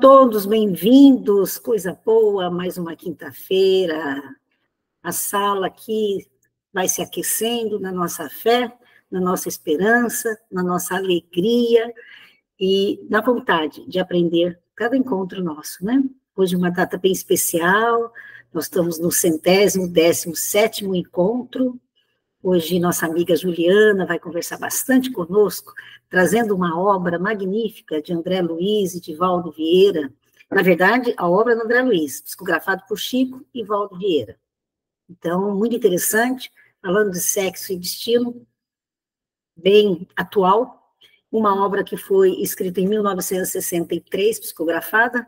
Todos bem-vindos, coisa boa, mais uma quinta-feira. A sala aqui vai se aquecendo na nossa fé, na nossa esperança, na nossa alegria e na vontade de aprender cada encontro nosso, né? Hoje é uma data bem especial, nós estamos no 117º encontro. Hoje nossa amiga Juliana vai conversar bastante conosco, trazendo uma obra magnífica de André Luiz e de Valdo Vieira. Na verdade, a obra do André Luiz, psicografado por Chico e Valdo Vieira. Então, muito interessante, falando de sexo e destino, bem atual. Uma obra que foi escrita em 1963, psicografada,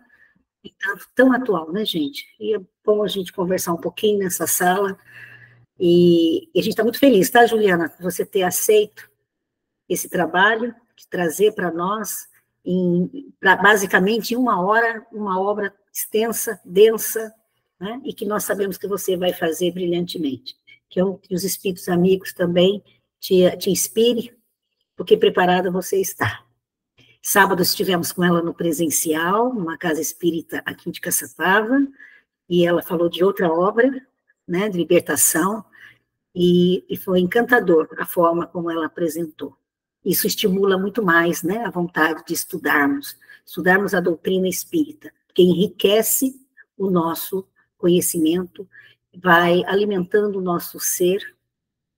e tão atual, né, gente? E é bom a gente conversar um pouquinho nessa sala. E a gente está muito feliz, tá, Juliana, por você ter aceito esse trabalho, de trazer para nós, basicamente, em uma hora, uma obra extensa, densa, né, e que nós sabemos que você vai fazer brilhantemente. Que os espíritos amigos também te inspirem, porque preparada você está. Sábado estivemos com ela no presencial, numa casa espírita aqui de Caçapava, e ela falou de outra obra, né, de libertação, e foi encantador a forma como ela apresentou. Isso estimula muito mais, né, a vontade de estudarmos a doutrina espírita, que enriquece o nosso conhecimento, vai alimentando o nosso ser,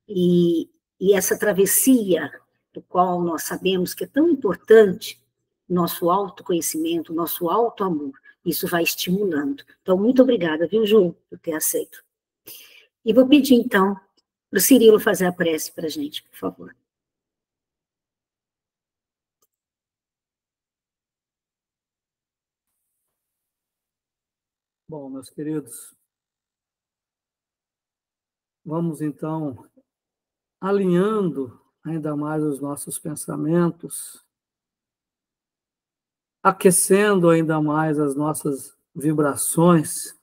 e essa travessia, do qual nós sabemos que é tão importante, nosso autoconhecimento, nosso autoamor, isso vai estimulando. Então, muito obrigada, viu, Ju, por ter aceito. E vou pedir, então, para o Cirilo fazer a prece para a gente, por favor. Bom, meus queridos, vamos então alinhando ainda mais os nossos pensamentos, aquecendo ainda mais as nossas vibrações,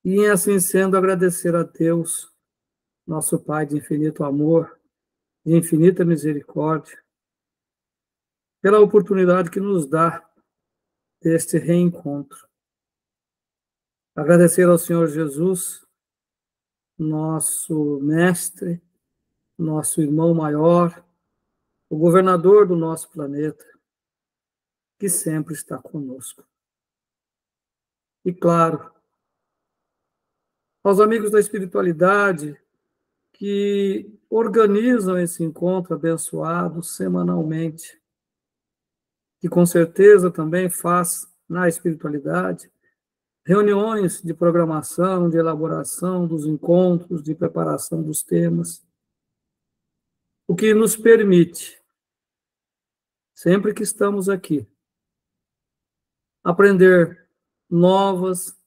e assim sendo agradecer a Deus, nosso Pai de infinito amor, de infinita misericórdia, pela oportunidade que nos dá deste reencontro. Agradecer ao Senhor Jesus, nosso mestre, nosso irmão maior, o governador do nosso planeta, que sempre está conosco. E claro, aos amigos da espiritualidade que organizam esse encontro abençoado semanalmente, que com certeza também faz na espiritualidade reuniões de programação, de elaboração dos encontros, de preparação dos temas, o que nos permite, sempre que estamos aqui, aprender novas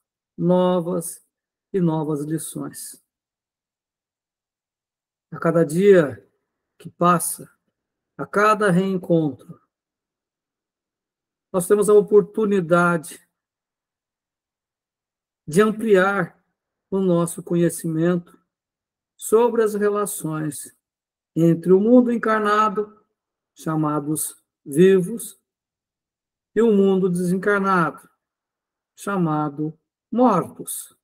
e novas lições. A cada dia que passa, a cada reencontro, nós temos a oportunidade de ampliar o nosso conhecimento sobre as relações entre o mundo encarnado, chamados vivos, e o mundo desencarnado, chamado mortos.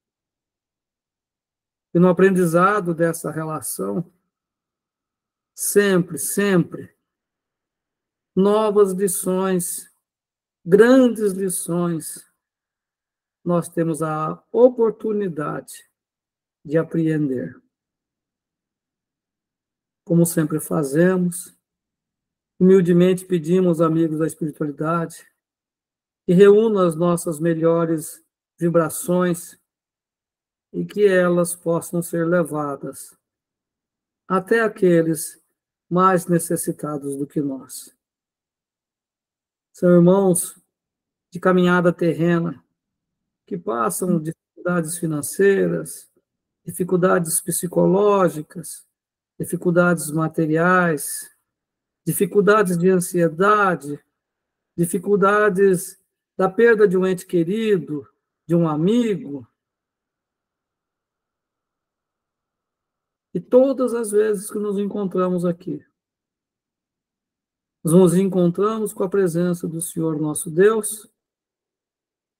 E no aprendizado dessa relação, sempre, novas lições, grandes lições, nós temos a oportunidade de apreender. Como sempre fazemos, humildemente pedimos, amigos da espiritualidade, que reúnam as nossas melhores vibrações e que elas possam ser levadas até aqueles mais necessitados do que nós. São irmãos de caminhada terrena que passam dificuldades financeiras, dificuldades psicológicas, dificuldades materiais, dificuldades de ansiedade, dificuldades da perda de um ente querido, de um amigo. E todas as vezes que nos encontramos aqui, nós nos encontramos com a presença do Senhor nosso Deus,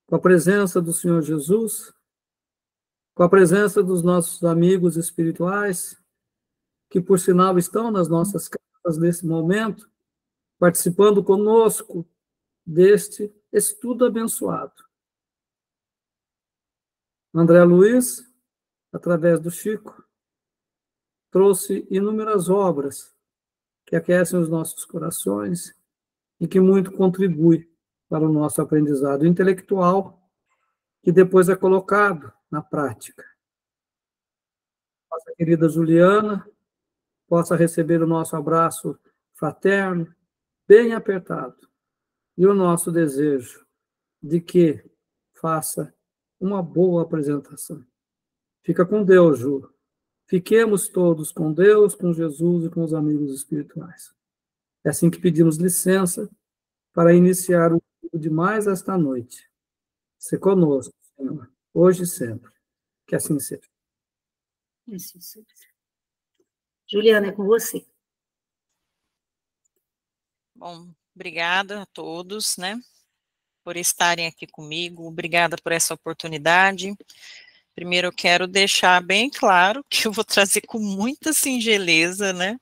com a presença do Senhor Jesus, com a presença dos nossos amigos espirituais, que por sinal estão nas nossas casas nesse momento, participando conosco deste estudo abençoado. André Luiz, através do Chico, trouxe inúmeras obras que aquecem os nossos corações e que muito contribui para o nosso aprendizado intelectual, que depois é colocado na prática. Nossa querida Juliana possa receber o nosso abraço fraterno, bem apertado, e o nosso desejo de que faça uma boa apresentação. Fica com Deus, Ju. Fiquemos todos com Deus, com Jesus e com os amigos espirituais. É assim que pedimos licença para iniciar o estudo de mais esta noite. Se conosco, Senhor, hoje e sempre. Que assim seja. Assim seja. Juliana, é com você. Bom, obrigada a todos, né, por estarem aqui comigo. Obrigada por essa oportunidade. Primeiro, eu quero deixar bem claro que eu vou trazer com muita singeleza, né,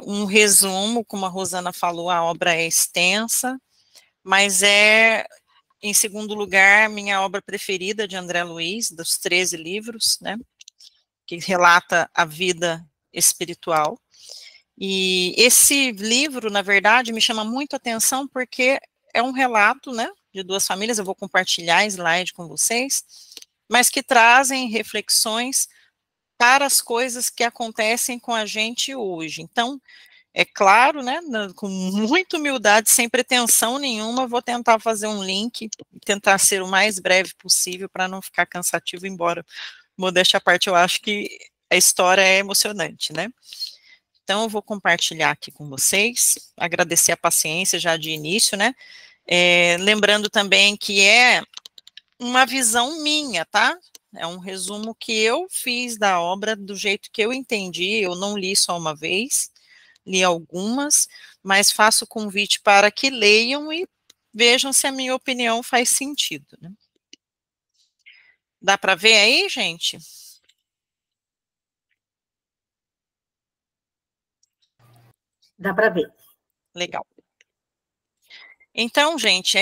um resumo, como a Rosana falou, a obra é extensa, mas em segundo lugar, minha obra preferida de André Luiz, dos 13 livros, né, que relata a vida espiritual. E esse livro, na verdade, me chama muito a atenção porque é um relato, né, de duas famílias, eu vou compartilhar slide com vocês, mas que trazem reflexões para as coisas que acontecem com a gente hoje. Então, é claro, né, com muita humildade, sem pretensão nenhuma, vou tentar fazer um link, tentar ser o mais breve possível para não ficar cansativo, embora, modéstia à parte, eu acho que a história é emocionante, né. Então, eu vou compartilhar aqui com vocês, agradecer a paciência já de início, né, lembrando também que é uma visão minha, tá? É um resumo que eu fiz da obra do jeito que eu entendi, eu não li só uma vez, li algumas, mas faço convite para que leiam e vejam se a minha opinião faz sentido, né? Dá para ver aí, gente? Dá para ver. Legal. Então, gente,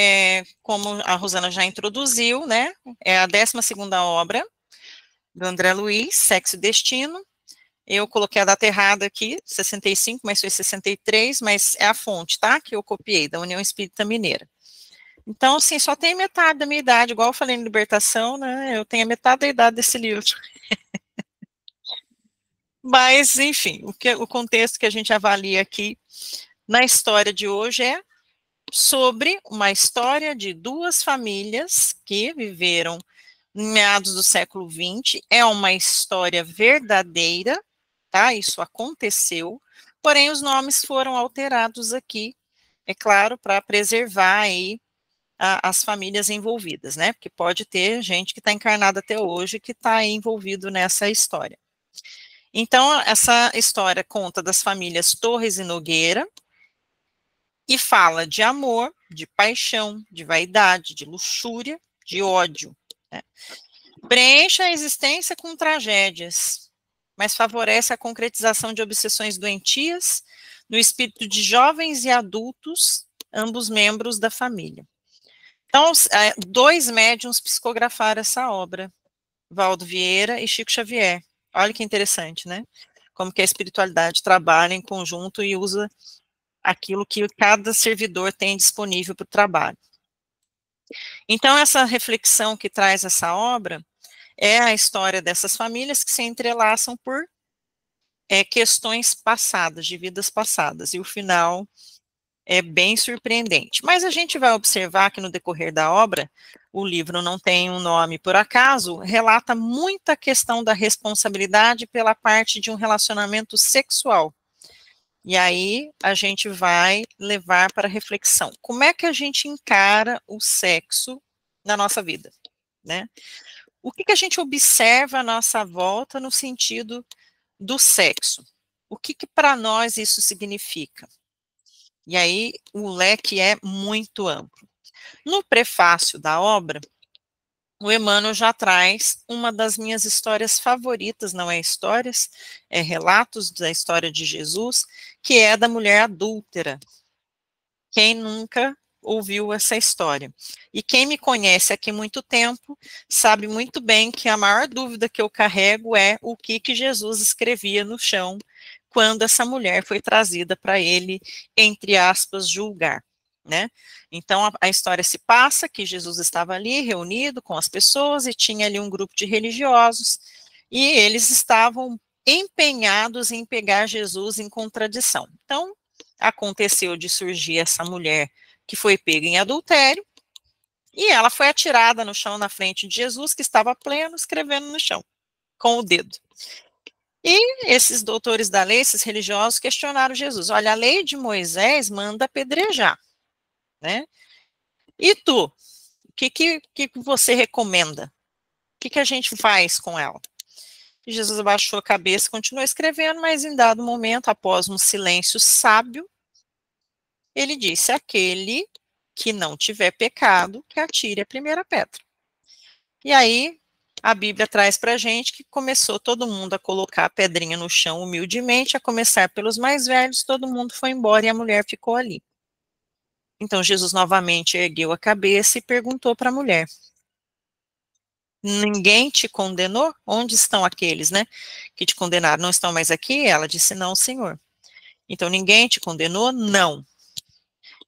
como a Rosana já introduziu, né, é a 12ª obra do André Luiz, Sexo e Destino. Eu coloquei a data errada aqui, 65, mas foi 63, mas é a fonte, tá, que eu copiei, da União Espírita Mineira. Então, assim, só tem metade da minha idade, igual eu falei em Libertação, né, eu tenho a metade da idade desse livro. Mas, enfim, o contexto que a gente avalia aqui na história de hoje é sobre uma história de duas famílias que viveram em meados do século XX, é uma história verdadeira, tá? Isso aconteceu, porém os nomes foram alterados aqui, é claro, para preservar aí as famílias envolvidas, né? Porque pode ter gente que está encarnada até hoje que está envolvido nessa história. Então, essa história conta das famílias Torres e Nogueira, e fala de amor, de paixão, de vaidade, de luxúria, de ódio, né? Preenche a existência com tragédias, mas favorece a concretização de obsessões doentias no espírito de jovens e adultos, ambos membros da família. Então, 2 médiuns psicografaram essa obra, Valdo Vieira e Chico Xavier. Olha que interessante, né? Como que a espiritualidade trabalha em conjunto e usa aquilo que cada servidor tem disponível para o trabalho. Então, essa reflexão que traz essa obra é a história dessas famílias que se entrelaçam por questões passadas, de vidas passadas, e o final é bem surpreendente. Mas a gente vai observar que no decorrer da obra, o livro não tem um nome por acaso, relata muita questão da responsabilidade pela parte de um relacionamento sexual. E aí a gente vai levar para reflexão. Como é que a gente encara o sexo na nossa vida, né? O que a gente observa à nossa volta no sentido do sexo? O que para nós isso significa? E aí o leque é muito amplo. No prefácio da obra, o Emmanuel já traz uma das minhas histórias favoritas, não é histórias, é relatos da história de Jesus, que é da mulher adúltera. Quem nunca ouviu essa história? E quem me conhece aqui há muito tempo, sabe muito bem que a maior dúvida que eu carrego é o que Jesus escrevia no chão quando essa mulher foi trazida para ele, entre aspas, julgar, né? Então, a história se passa que Jesus estava ali reunido com as pessoas e tinha ali um grupo de religiosos e eles estavam empenhados em pegar Jesus em contradição. Então, aconteceu de surgir essa mulher que foi pega em adultério e ela foi atirada no chão na frente de Jesus, que estava pleno, escrevendo no chão, com o dedo. E esses doutores da lei, esses religiosos, questionaram Jesus. Olha, a lei de Moisés manda apedrejar, né? E tu, o que você recomenda? O que a gente faz com ela? E Jesus abaixou a cabeça e continuou escrevendo, mas em dado momento, após um silêncio sábio, ele disse: aquele que não tiver pecado, que atire a primeira pedra. E aí, a Bíblia traz para a gente que começou todo mundo a colocar a pedrinha no chão humildemente, a começar pelos mais velhos, todo mundo foi embora e a mulher ficou ali. Então, Jesus novamente ergueu a cabeça e perguntou para a mulher: ninguém te condenou? Onde estão aqueles, né, que te condenaram? Não estão mais aqui? Ela disse: não, Senhor. Então, ninguém te condenou? Não.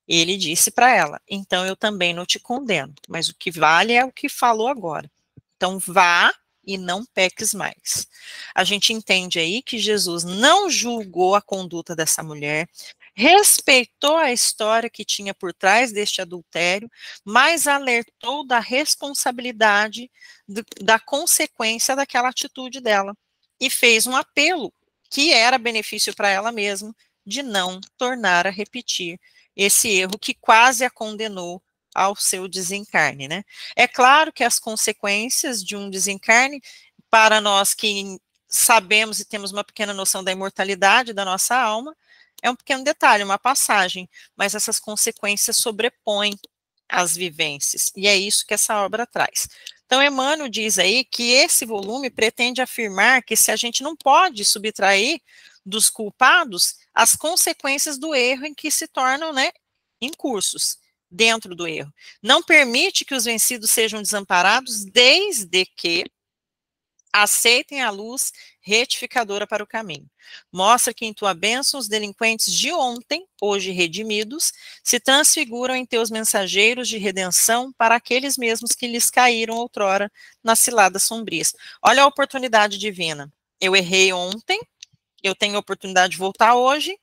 Ele disse para ela: então eu também não te condeno, mas o que vale é o que falou agora. Então vá e não peques mais. A gente entende aí que Jesus não julgou a conduta dessa mulher, respeitou a história que tinha por trás deste adultério, mas alertou da responsabilidade, da consequência daquela atitude dela. E fez um apelo que era benefício para ela mesma, de não tornar a repetir esse erro que quase a condenou ao seu desencarne, né? É claro que as consequências de um desencarne, para nós que sabemos e temos uma pequena noção da imortalidade da nossa alma, é um pequeno detalhe, uma passagem, mas essas consequências sobrepõem as vivências, e é isso que essa obra traz. Então, Emmanuel diz aí que esse volume pretende afirmar que se a gente não pode subtrair dos culpados as consequências do erro em que se tornam, né, incursos dentro do erro. Não permite que os vencidos sejam desamparados, desde que aceitem a luz retificadora para o caminho. Mostra que em tua bênção os delinquentes de ontem, hoje redimidos, se transfiguram em teus mensageiros de redenção para aqueles mesmos que lhes caíram outrora nas ciladas sombrias. Olha a oportunidade divina. Eu errei ontem, eu tenho a oportunidade de voltar hoje,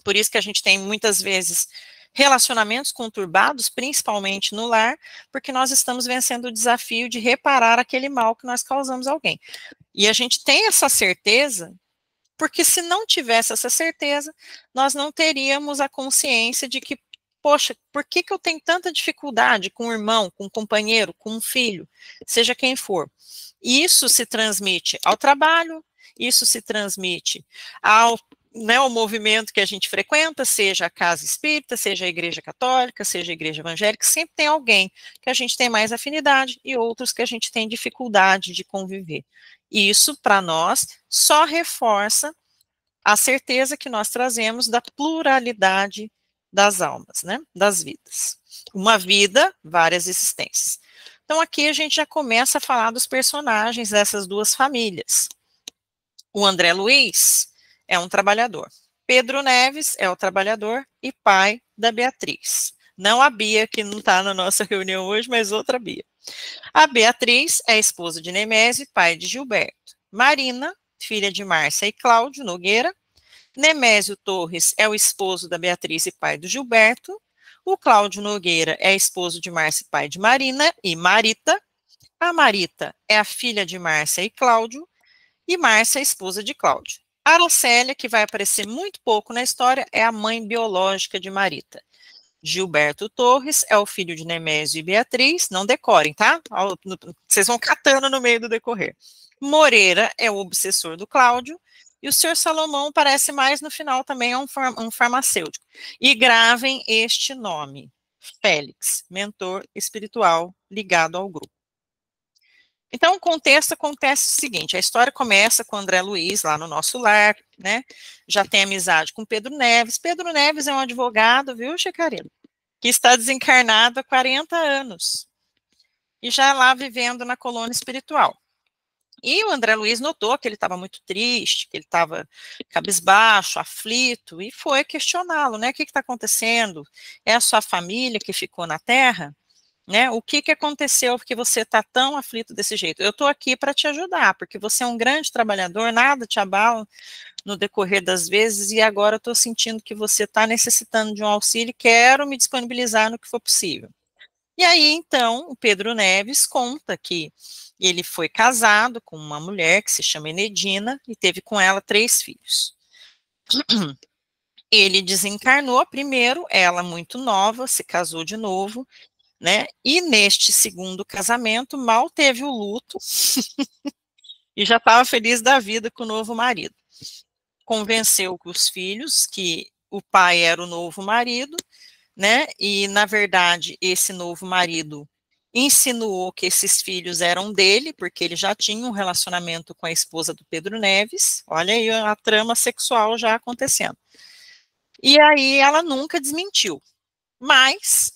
por isso que a gente tem muitas vezes relacionamentos conturbados, principalmente no lar, porque nós estamos vencendo o desafio de reparar aquele mal que nós causamos a alguém. E a gente tem essa certeza, porque se não tivesse essa certeza, nós não teríamos a consciência de que, poxa, por que eu tenho tanta dificuldade com um irmão, com um companheiro, com um filho, seja quem for? Isso se transmite ao trabalho, isso se transmite ao, né, o movimento que a gente frequenta, seja a casa espírita, seja a igreja católica, seja a igreja evangélica, sempre tem alguém que a gente tem mais afinidade e outros que a gente tem dificuldade de conviver. E isso, para nós, só reforça a certeza que nós trazemos da pluralidade das almas, né, das vidas. Uma vida, várias existências. Então, aqui a gente já começa a falar dos personagens dessas duas famílias. O André Luiz é um trabalhador. Pedro Neves é o trabalhador e pai da Beatriz. Não a Bia, que não está na nossa reunião hoje, mas outra Bia. A Beatriz é esposa de Nemésio e pai de Gilberto. Marina, filha de Márcia e Cláudio Nogueira. Nemésio Torres é o esposo da Beatriz e pai do Gilberto. O Cláudio Nogueira é esposo de Márcia e pai de Marina e Marita. A Marita é a filha de Márcia e Cláudio. E Márcia, a esposa de Cláudio. Aracélia, que vai aparecer muito pouco na história, é a mãe biológica de Marita. Gilberto Torres é o filho de Nemésio e Beatriz, não decorem, tá? Vocês vão catando no meio do decorrer. Moreira é o obsessor do Cláudio, E o senhor Salomão parece mais no final também é um farmacêutico. E gravem este nome, Félix, mentor espiritual ligado ao grupo. Então, o contexto acontece o seguinte, a história começa com o André Luiz, lá no nosso lar, né, já tem amizade com Pedro Neves. Pedro Neves é um advogado, viu, Checarino, que está desencarnado há 40 anos, e já lá vivendo na colônia espiritual. E o André Luiz notou que ele estava muito triste, que ele estava cabisbaixo, aflito, e foi questioná-lo, né, o que está acontecendo? É a sua família que ficou na Terra? Né, o que aconteceu porque você está tão aflito desse jeito? Eu estou aqui para te ajudar, porque você é um grande trabalhador, nada te abala no decorrer das vezes, e agora eu estou sentindo que você está necessitando de um auxílio e quero me disponibilizar no que for possível. E aí, então, o Pedro Neves conta que ele foi casado com uma mulher que se chama Enedina e teve com ela 3 filhos. Ele desencarnou primeiro, ela muito nova, se casou de novo, né? E neste segundo casamento, mal teve o luto e já estava feliz da vida com o novo marido. Convenceu os filhos que o pai era o novo marido, né? E, na verdade, esse novo marido insinuou que esses filhos eram dele, porque ele já tinha um relacionamento com a esposa do Pedro Neves. Olha aí a trama sexual já acontecendo. E aí ela nunca desmentiu. Mas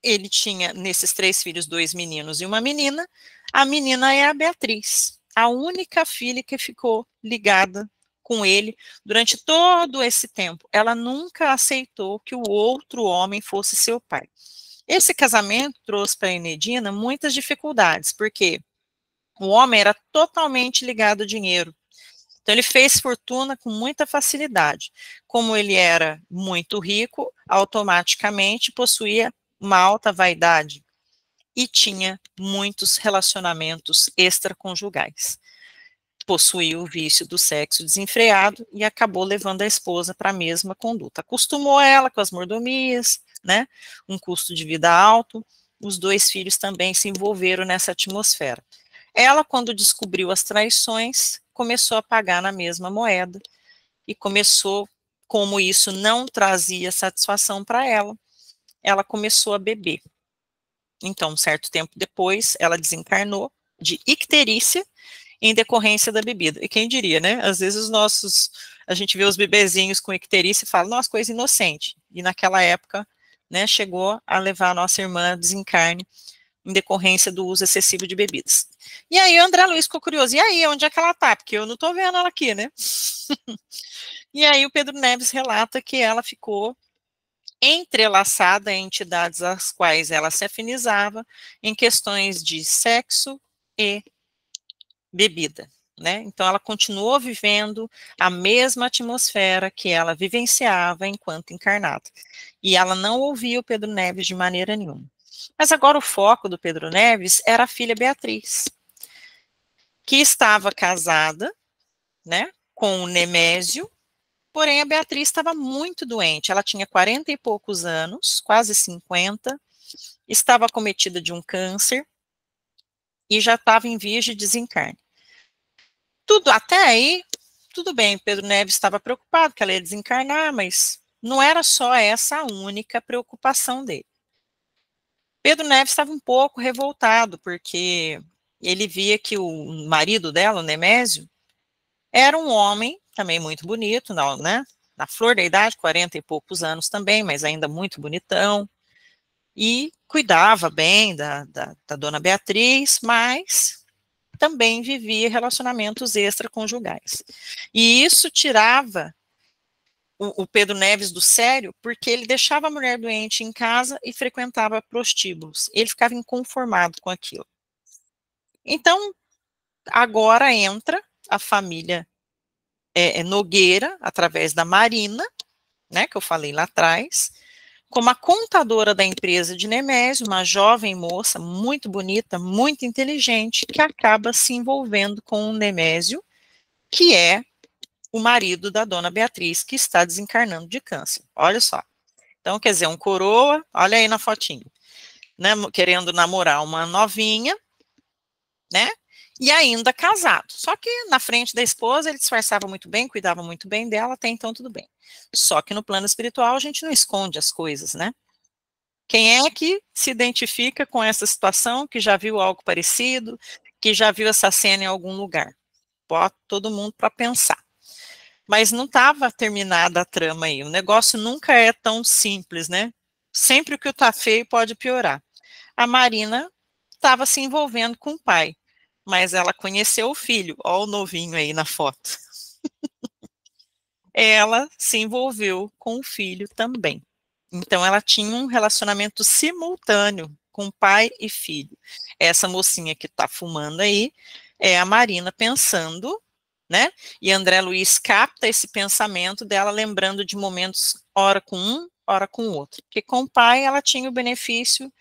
ele tinha, nesses 3 filhos, 2 meninos e uma menina. A menina é a Beatriz, a única filha que ficou ligada com ele durante todo esse tempo. Ela nunca aceitou que o outro homem fosse seu pai. Esse casamento trouxe para a Enedina muitas dificuldades, porque o homem era totalmente ligado ao dinheiro. Então, ele fez fortuna com muita facilidade. Como ele era muito rico, automaticamente possuía uma alta vaidade e tinha muitos relacionamentos extraconjugais. Possuía o vício do sexo desenfreado e acabou levando a esposa para a mesma conduta. Acostumou ela com as mordomias, né? Um custo de vida alto. Os 2 filhos também se envolveram nessa atmosfera. Ela, quando descobriu as traições, começou a pagar na mesma moeda e começou, como isso não trazia satisfação para ela, ela começou a beber. Então, um certo tempo depois, ela desencarnou de icterícia em decorrência da bebida. E quem diria, né? Às vezes a gente vê os bebezinhos com icterícia e fala, nossa, coisa inocente. E naquela época, né, chegou a levar a nossa irmã a desencarne em decorrência do uso excessivo de bebidas. E aí o André Luiz ficou curioso, e aí, onde é que ela tá? Porque eu não tô vendo ela aqui, né? E aí o Pedro Neves relata que ela ficou entrelaçada em entidades às quais ela se afinizava em questões de sexo e bebida, né? Então ela continuou vivendo a mesma atmosfera que ela vivenciava enquanto encarnada. E ela não ouvia o Pedro Neves de maneira nenhuma. Mas agora o foco do Pedro Neves era a filha Beatriz, que estava casada, né, com o Nemésio, porém a Beatriz estava muito doente, ela tinha 40 e poucos anos, quase 50, estava acometida de um câncer e já estava em vias de desencarne. Tudo, até aí, tudo bem, Pedro Neves estava preocupado que ela ia desencarnar, mas não era só essa a única preocupação dele. Pedro Neves estava um pouco revoltado, porque ele via que o marido dela, o Nemésio, era um homem também muito bonito, né? Na flor da idade, 40 e poucos anos também, mas ainda muito bonitão, e cuidava bem da dona Beatriz, mas também vivia relacionamentos extraconjugais. E isso tirava o Pedro Neves do sério, porque ele deixava a mulher doente em casa e frequentava prostíbulos. Ele ficava inconformado com aquilo. Então, agora entra a família Nogueira, através da Marina, né, que eu falei lá atrás, como a contadora da empresa de Nemésio, uma jovem moça, muito bonita, muito inteligente, que acaba se envolvendo com o Nemésio, que é o marido da dona Beatriz, que está desencarnando de câncer. Olha só. Então, quer dizer, um coroa, olha aí na fotinho, né, querendo namorar uma novinha, né, e ainda casado. Só que na frente da esposa ele disfarçava muito bem, cuidava muito bem dela, até então tudo bem. Só que no plano espiritual a gente não esconde as coisas, né? Quem é que se identifica com essa situação, que já viu algo parecido, que já viu essa cena em algum lugar? Bota todo mundo para pensar. Mas não estava terminada a trama aí. O negócio nunca é tão simples, né? Sempre que o tá feio pode piorar. A Marina estava se envolvendo com o pai, mas ela conheceu o filho. Olha o novinho aí na foto. Ela se envolveu com o filho também. Então, ela tinha um relacionamento simultâneo com pai e filho. Essa mocinha que está fumando aí é a Marina pensando, né? E André Luiz capta esse pensamento dela, lembrando de momentos, ora com um, ora com o outro. Porque com o pai ela tinha o benefício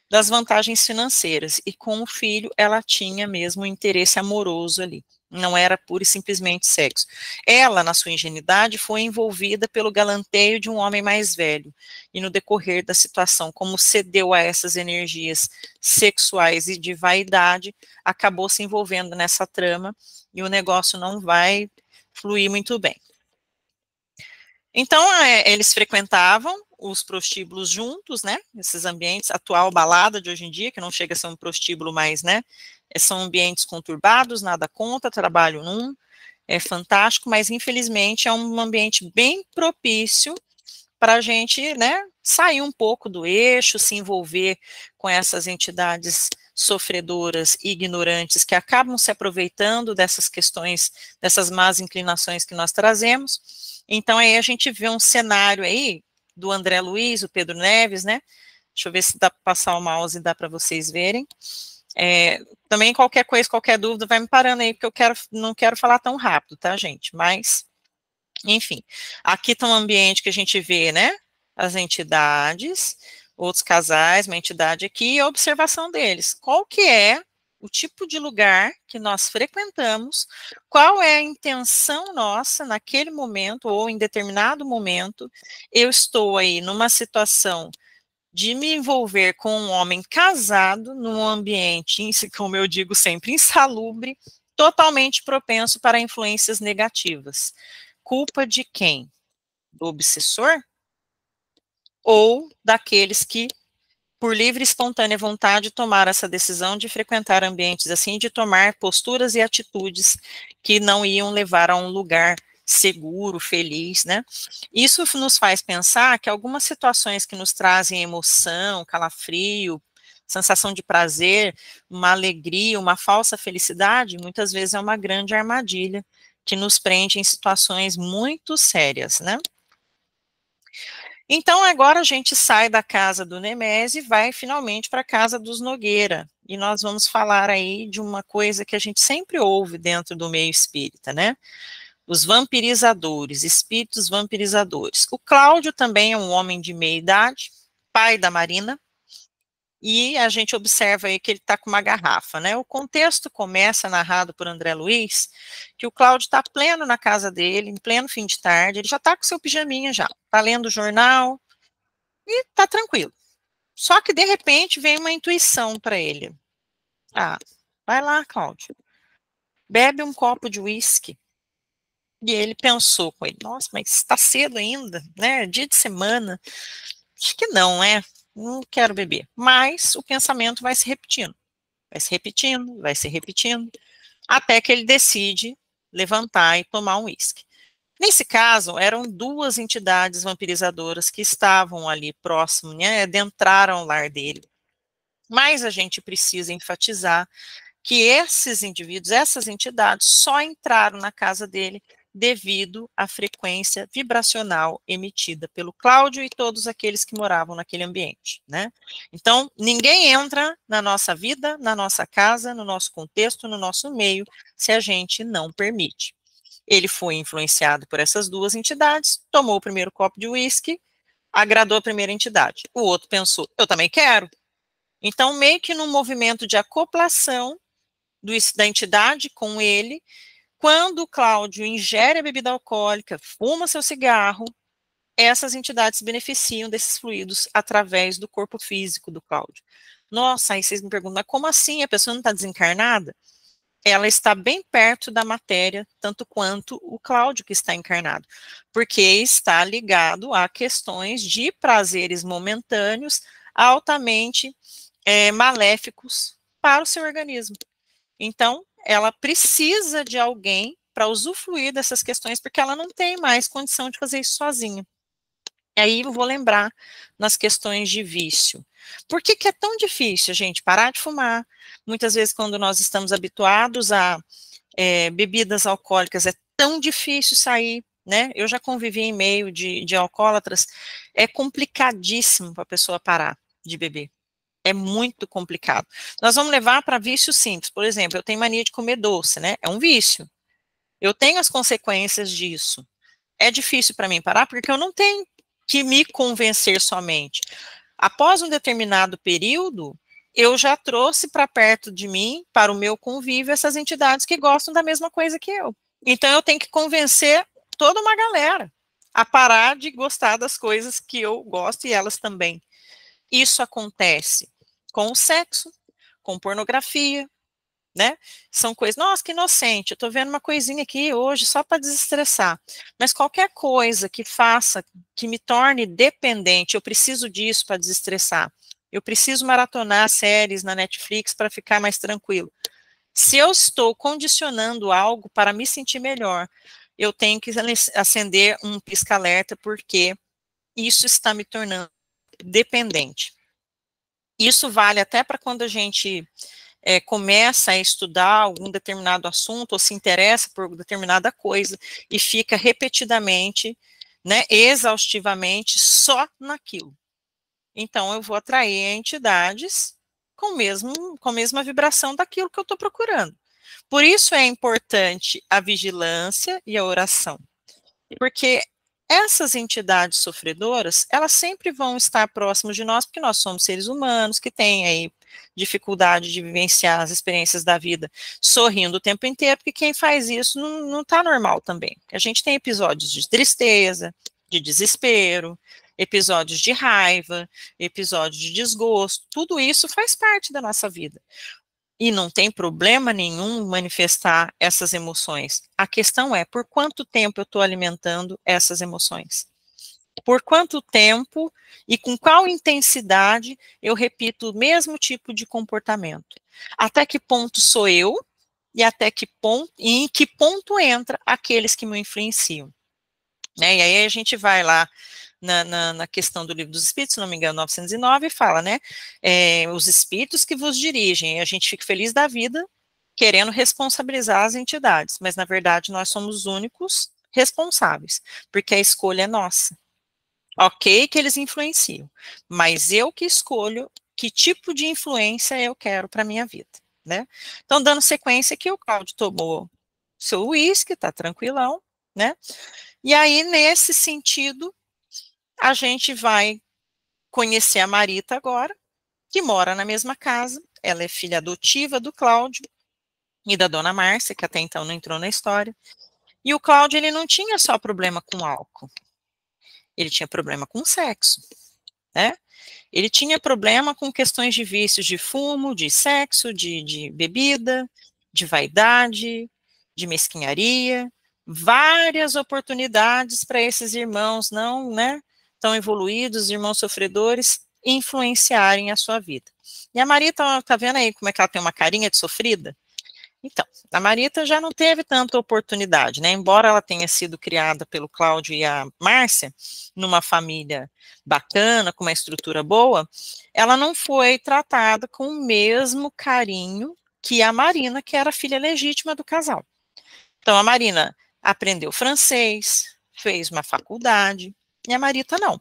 das vantagens financeiras, e com o filho ela tinha mesmo um interesse amoroso ali. Não era pura e simplesmente sexo. Ela, na sua ingenuidade, foi envolvida pelo galanteio de um homem mais velho, e no decorrer da situação, como cedeu a essas energias sexuais e de vaidade, acabou se envolvendo nessa trama, e o negócio não vai fluir muito bem. Então, eles frequentavam os prostíbulos juntos, né, esses ambientes, atual balada de hoje em dia, que não chega a ser um prostíbulo mais, né, são ambientes conturbados, nada contra, trabalho num, é fantástico, mas infelizmente é um ambiente bem propício para a gente, né, sair um pouco do eixo, se envolver com essas entidades sofredoras e ignorantes que acabam se aproveitando dessas questões, dessas más inclinações que nós trazemos. Então aí a gente vê um cenário aí do André Luiz, o Pedro Neves, né? Deixa eu ver se dá para passar o mouse e dá para vocês verem. Também qualquer coisa, qualquer dúvida, vai me parando aí, porque não quero falar tão rápido, tá, gente? Mas, enfim, aqui está um ambiente que a gente vê, né? As entidades, outros casais, uma entidade aqui, e a observação deles. Qual que é o tipo de lugar que nós frequentamos, qual é a intenção nossa naquele momento, ou em determinado momento, eu estou aí numa situação de me envolver com um homem casado, num ambiente, como eu digo sempre, insalubre, totalmente propenso para influências negativas. Culpa de quem? Do obsessor? Ou daqueles que, por livre e espontânea vontade, tomaram essa decisão de frequentar ambientes assim, de tomar posturas e atitudes que não iam levar a um lugar seguro, feliz, né? Isso nos faz pensar que algumas situações que nos trazem emoção, calafrio, sensação de prazer, uma alegria, uma falsa felicidade, muitas vezes é uma grande armadilha que nos prende em situações muito sérias, né? Então, agora a gente sai da casa do Nemésio e vai finalmente para a casa dos Nogueira. E nós vamos falar aí de uma coisa que a gente sempre ouve dentro do meio espírita, né? Os vampirizadores, espíritos vampirizadores. O Cláudio também é um homem de meia idade, pai da Marina, e a gente observa aí que ele está com uma garrafa, né? O contexto começa, narrado por André Luiz, que o Cláudio está pleno na casa dele, em pleno fim de tarde, ele já está com seu pijaminha já, está lendo o jornal e está tranquilo. Só que, de repente, vem uma intuição para ele. Ah, vai lá, Cláudio, bebe um copo de uísque. E ele pensou com ele, nossa, mas está cedo ainda, né? Dia de semana. Acho que não, né? Não quero beber. Mas o pensamento vai se repetindo. Vai se repetindo, vai se repetindo, até que ele decide levantar e tomar um uísque. Nesse caso, eram duas entidades vampirizadoras que estavam ali próximo, né? Adentraram o lar dele. Mas a gente precisa enfatizar que esses indivíduos, essas entidades, só entraram na casa dele devido à frequência vibracional emitida pelo Cláudio e todos aqueles que moravam naquele ambiente, né? Então, ninguém entra na nossa vida, na nossa casa, no nosso contexto, no nosso meio, se a gente não permite. Ele foi influenciado por essas duas entidades, tomou o primeiro copo de uísque, agradou a primeira entidade. O outro pensou, eu também quero. Então, meio que num movimento de acoplação da entidade com ele, quando o Cláudio ingere a bebida alcoólica, fuma seu cigarro, essas entidades se beneficiam desses fluidos através do corpo físico do Cláudio. Nossa, aí vocês me perguntam, mas como assim? A pessoa não está desencarnada? ela está bem perto da matéria, tanto quanto o Cláudio que está encarnado, porque está ligado a questões de prazeres momentâneos altamente maléficos para o seu organismo. Então, ela precisa de alguém para usufruir dessas questões, porque ela não tem mais condição de fazer isso sozinha. E aí eu vou lembrar nas questões de vício. Por que que é tão difícil, gente, parar de fumar? Muitas vezes, quando nós estamos habituados a bebidas alcoólicas, é tão difícil sair, né? Eu já convivi em meio de alcoólatras, é complicadíssimo para a pessoa parar de beber. É muito complicado. Nós vamos levar para vícios simples. Por exemplo, eu tenho mania de comer doce, né? É um vício. Eu tenho as consequências disso. É difícil para mim parar, porque eu não tenho que me convencer somente. Após um determinado período, eu já trouxe para perto de mim, para o meu convívio, essas entidades que gostam da mesma coisa que eu. Então, eu tenho que convencer toda uma galera a parar de gostar das coisas que eu gosto e elas também. Isso acontece com o sexo, com pornografia, né? São coisas, nossa, que inocente, eu tô vendo uma coisinha aqui hoje só para desestressar. Mas qualquer coisa que faça, que me torne dependente, eu preciso disso para desestressar. Eu preciso maratonar séries na Netflix para ficar mais tranquilo. Se eu estou condicionando algo para me sentir melhor, eu tenho que acender um pisca-alerta, porque isso está me tornando dependente. Isso vale até para quando a gente começa a estudar algum determinado assunto ou se interessa por determinada coisa e fica repetidamente, né, exaustivamente só naquilo. Então, eu vou atrair entidades com a mesma vibração daquilo que eu estou procurando. Por isso é importante a vigilância e a oração. Porque essas entidades sofredoras, elas sempre vão estar próximas de nós, porque nós somos seres humanos que têm aí dificuldade de vivenciar as experiências da vida sorrindo o tempo inteiro, porque quem faz isso não está normal também. A gente tem episódios de tristeza, de desespero, episódios de raiva, episódios de desgosto, tudo isso faz parte da nossa vida. E não tem problema nenhum manifestar essas emoções. A questão é, por quanto tempo eu estou alimentando essas emoções? Por quanto tempo e com qual intensidade eu repito o mesmo tipo de comportamento? Até que ponto sou eu e até que ponto, e em que ponto entra aqueles que me influenciam? Né? E aí a gente vai lá na questão do Livro dos Espíritos, se não me engano, 909, fala, né, os espíritos que vos dirigem, e a gente fica feliz da vida, querendo responsabilizar as entidades, mas na verdade nós somos os únicos responsáveis, porque a escolha é nossa. Ok que eles influenciam, mas eu que escolho que tipo de influência eu quero para a minha vida, né? Então, dando sequência aqui, o Cláudio tomou seu uísque, tá tranquilão, né? E aí, nesse sentido, a gente vai conhecer a Marita agora, que mora na mesma casa, ela é filha adotiva do Cláudio e da dona Márcia, que até então não entrou na história, e o Cláudio, ele não tinha só problema com álcool, ele tinha problema com sexo, né? Ele tinha problema com questões de vícios de fumo, de sexo, de bebida, de vaidade, de mesquinharia, várias oportunidades para esses irmãos não, né, tão evoluídos, irmãos sofredores, influenciarem a sua vida. E a Marita, tá vendo aí como é que ela tem uma carinha de sofrida? Então, a Marita já não teve tanta oportunidade, né? Embora ela tenha sido criada pelo Cláudio e a Márcia, numa família bacana, com uma estrutura boa, ela não foi tratada com o mesmo carinho que a Marina, que era a filha legítima do casal. Então, a Marina aprendeu francês, fez uma faculdade, e a Marita não. A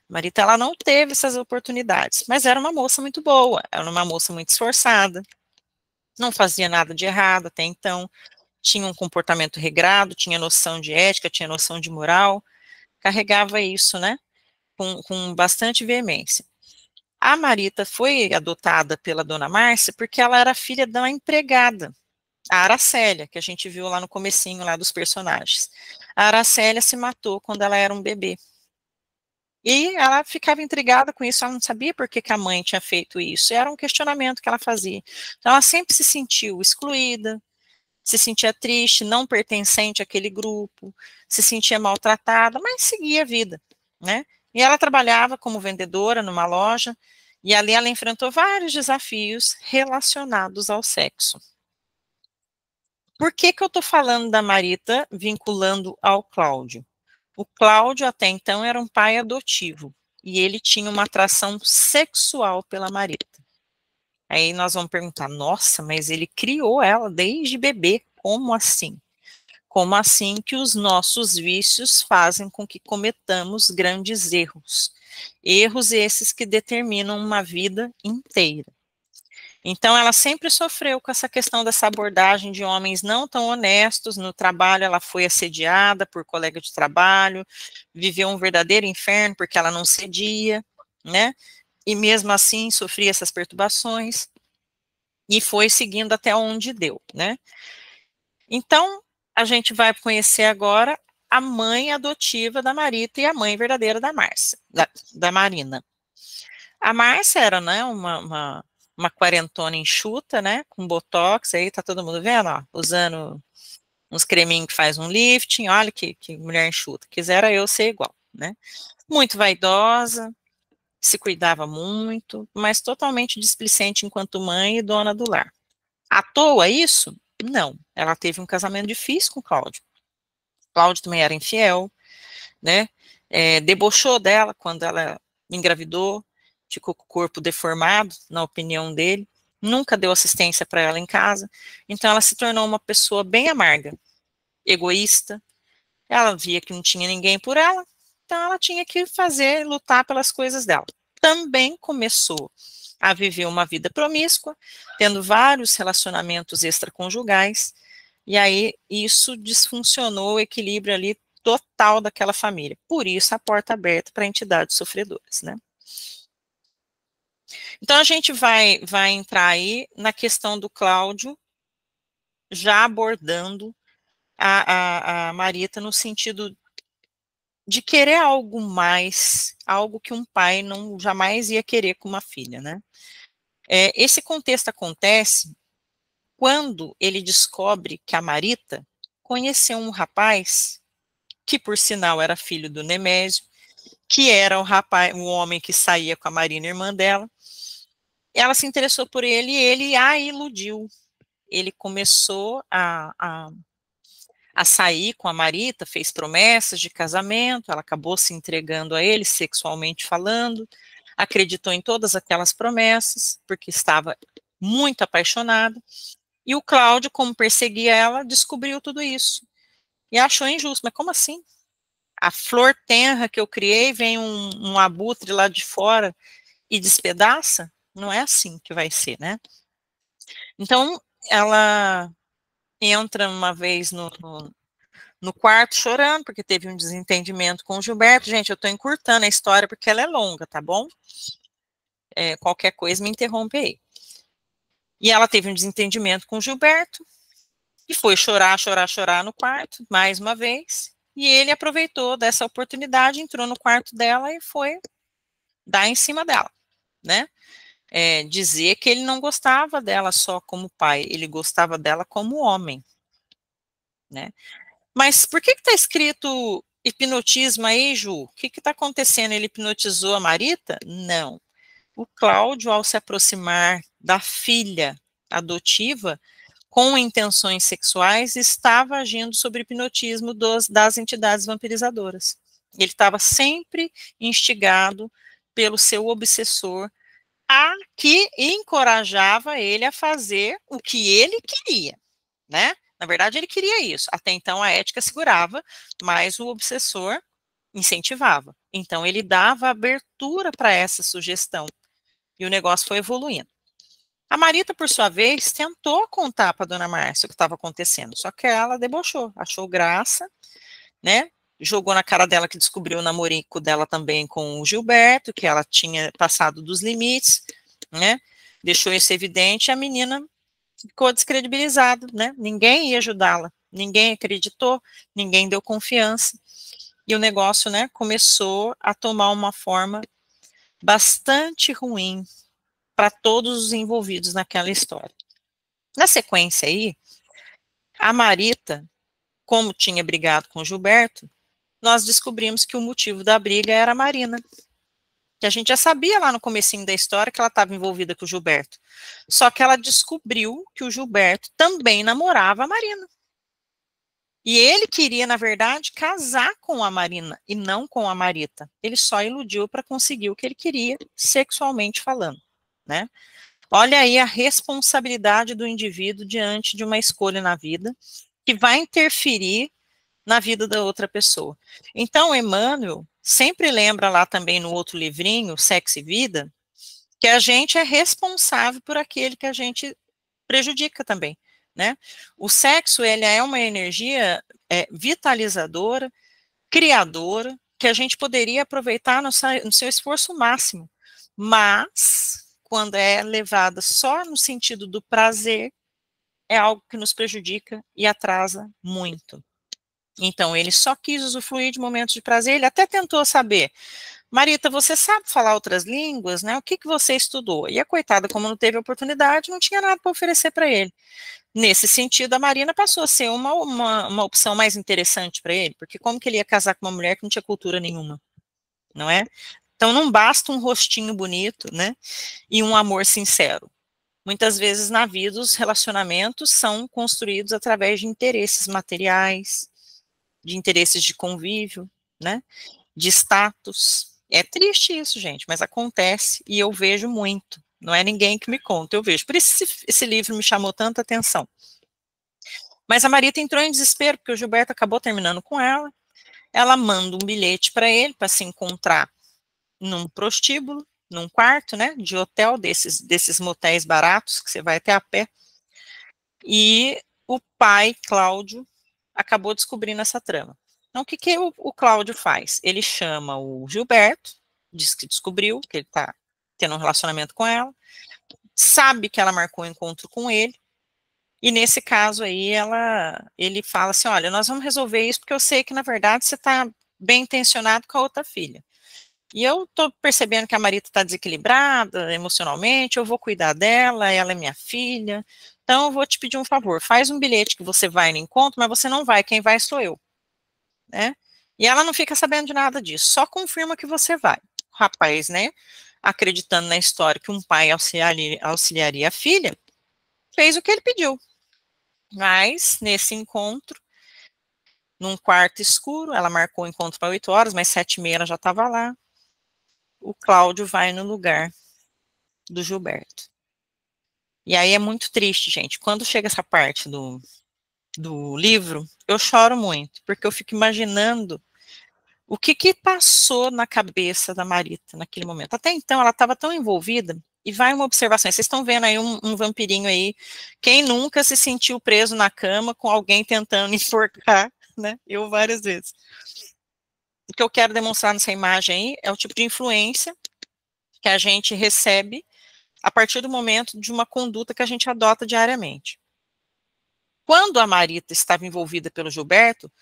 Marita, ela não teve essas oportunidades, mas era uma moça muito boa, era uma moça muito esforçada, não fazia nada de errado até então, tinha um comportamento regrado, tinha noção de ética, tinha noção de moral, carregava isso, né, com bastante veemência. A Marita foi adotada pela dona Márcia porque ela era filha da empregada, a Aracélia, que a gente viu lá no comecinho lá dos personagens. A Aracélia se matou quando ela era um bebê. E ela ficava intrigada com isso, ela não sabia por que a mãe tinha feito isso, era um questionamento que ela fazia. Então, ela sempre se sentiu excluída, se sentia triste, não pertencente àquele grupo, se sentia maltratada, mas seguia a vida, né? E ela trabalhava como vendedora numa loja, e ali ela enfrentou vários desafios relacionados ao sexo. Por que eu estou falando da Marita vinculando ao Cláudio? O Cláudio, até então, era um pai adotivo, e ele tinha uma atração sexual pela Marita. Aí nós vamos perguntar, nossa, mas ele criou ela desde bebê, como assim? Como assim que os nossos vícios fazem com que cometamos grandes erros? Erros esses que determinam uma vida inteira. Então, ela sempre sofreu com essa questão dessa abordagem de homens não tão honestos. No trabalho, ela foi assediada por colega de trabalho, viveu um verdadeiro inferno porque ela não cedia, né? E mesmo assim sofria essas perturbações e foi seguindo até onde deu, né? Então, a gente vai conhecer agora a mãe adotiva da Marita e a mãe verdadeira da Márcia, da Marina. A Márcia era, né, uma quarentona enxuta, né, com botox, aí tá todo mundo vendo, ó, usando uns creminhos que faz um lifting, olha que mulher enxuta, quisera eu ser igual, né, muito vaidosa, se cuidava muito, mas totalmente displicente enquanto mãe e dona do lar. À toa isso? Não, ela teve um casamento difícil com o Cláudio. Cláudio também era infiel, né, debochou dela quando ela engravidou, ficou com o corpo deformado, na opinião dele, nunca deu assistência para ela em casa, então ela se tornou uma pessoa bem amarga, egoísta, ela via que não tinha ninguém por ela, então ela tinha que lutar pelas coisas dela. Também começou a viver uma vida promíscua, tendo vários relacionamentos extraconjugais, e aí isso disfuncionou o equilíbrio ali total daquela família. Por isso a porta aberta para entidades sofredoras, né? Então a gente vai entrar aí na questão do Cláudio, já abordando a Marita no sentido de querer algo mais, algo que um pai não jamais ia querer com uma filha, né? Esse contexto acontece quando ele descobre que a Marita conheceu um rapaz que, por sinal, era filho do Nemésio, que era o homem que saía com a Marina, irmã dela. Ela se interessou por ele e ele a iludiu. Ele começou a sair com a Marita, fez promessas de casamento, ela acabou se entregando a ele, sexualmente falando, acreditou em todas aquelas promessas, porque estava muito apaixonada, e o Cláudio, como perseguia ela, descobriu tudo isso, e achou injusto, mas como assim? A flor tenra que eu criei, vem um abutre lá de fora e despedaça? Não é assim que vai ser, né? Então, ela entra uma vez no quarto chorando, porque teve um desentendimento com o Gilberto. Gente, eu estou encurtando a história porque ela é longa, tá bom? Qualquer coisa me interrompe aí. E ela teve um desentendimento com o Gilberto, e foi chorar no quarto, mais uma vez, e ele aproveitou dessa oportunidade, entrou no quarto dela e foi dar em cima dela, né? Dizer que ele não gostava dela só como pai, ele gostava dela como homem, né? Mas por que está escrito hipnotismo aí, Ju? O que está acontecendo? Ele hipnotizou a Marita? Não. O Cláudio, ao se aproximar da filha adotiva, com intenções sexuais, estava agindo sobre hipnotismo das entidades vampirizadoras. Ele estava sempre instigado pelo seu obsessor, que encorajava ele a fazer o que ele queria, né? Na verdade, ele queria isso. Até então, a ética segurava, mas o obsessor incentivava. Então, ele dava abertura para essa sugestão. E o negócio foi evoluindo. A Marita, por sua vez, tentou contar para a dona Márcia o que estava acontecendo, só que ela debochou, achou graça, né? Jogou na cara dela que descobriu o namorico dela também com o Gilberto, que ela tinha passado dos limites, né? Deixou isso evidente, e a menina ficou descredibilizada, né? Ninguém ia ajudá-la, ninguém acreditou, ninguém deu confiança. E o negócio, né, começou a tomar uma forma bastante ruim para todos os envolvidos naquela história. Na sequência aí, a Marita, como tinha brigado com o Gilberto, nós descobrimos que o motivo da briga era a Marina. Que a gente já sabia lá no comecinho da história que ela estava envolvida com o Gilberto. Só que ela descobriu que o Gilberto também namorava a Marina. E ele queria, na verdade, casar com a Marina e não com a Marita. Ele só iludiu para conseguir o que ele queria, sexualmente falando, né? Olha aí a responsabilidade do indivíduo diante de uma escolha na vida que vai interferir na vida da outra pessoa. Então, Emmanuel sempre lembra lá também no outro livrinho, Sexo e Vida, que a gente é responsável por aquele que a gente prejudica também, né? O sexo, ele é uma energia vitalizadora, criadora, que a gente poderia aproveitar no seu esforço máximo, mas quando é levada só no sentido do prazer, é algo que nos prejudica e atrasa muito. Então, ele só quis usufruir de momentos de prazer, ele até tentou saber, Marita, você sabe falar outras línguas, né? O que você estudou? E a coitada, como não teve oportunidade, não tinha nada para oferecer para ele. Nesse sentido, a Marina passou a ser uma opção mais interessante para ele, porque como que ele ia casar com uma mulher que não tinha cultura nenhuma, não é? Então, não basta um rostinho bonito, né? E um amor sincero. Muitas vezes, na vida, os relacionamentos são construídos através de interesses materiais, de interesses de convívio, né? De status. É triste isso, gente, mas acontece e eu vejo muito. Não é ninguém que me conta, eu vejo. Por isso esse livro me chamou tanta atenção. Mas a Marita entrou em desespero, porque o Gilberto acabou terminando com ela. Ela manda um bilhete para ele, para se encontrar num prostíbulo, num quarto, né, de hotel, desses motéis baratos, que você vai até a pé. E o pai, Cláudio, acabou descobrindo essa trama. Então, o que o Cláudio faz? Ele chama o Gilberto, diz que descobriu que ele está tendo um relacionamento com ela, sabe que ela marcou um encontro com ele, e nesse caso aí ele fala assim, olha, nós vamos resolver isso porque eu sei que na verdade você está bem intencionado com a outra filha. E eu estou percebendo que a Marita está desequilibrada emocionalmente, eu vou cuidar dela, ela é minha filha, então eu vou te pedir um favor, faz um bilhete que você vai no encontro, mas você não vai, quem vai sou eu. Né? E ela não fica sabendo de nada disso, só confirma que você vai. O rapaz, né, acreditando na história que um pai auxiliaria a filha, fez o que ele pediu. Mas, nesse encontro, num quarto escuro, ela marcou o encontro para 8 horas, mas 7h30 ela já estava lá. O Cláudio vai no lugar do Gilberto. E aí é muito triste, gente. Quando chega essa parte do livro, eu choro muito, porque eu fico imaginando o que passou na cabeça da Marita naquele momento. Até então, ela estava tão envolvida, e vai uma observação, vocês estão vendo aí um vampirinho aí, quem nunca se sentiu preso na cama com alguém tentando enforcar, né? Eu várias vezes. O que eu quero demonstrar nessa imagem aí é o tipo de influência que a gente recebe a partir do momento de uma conduta que a gente adota diariamente. Quando a Marita estava envolvida pelo Gilberto,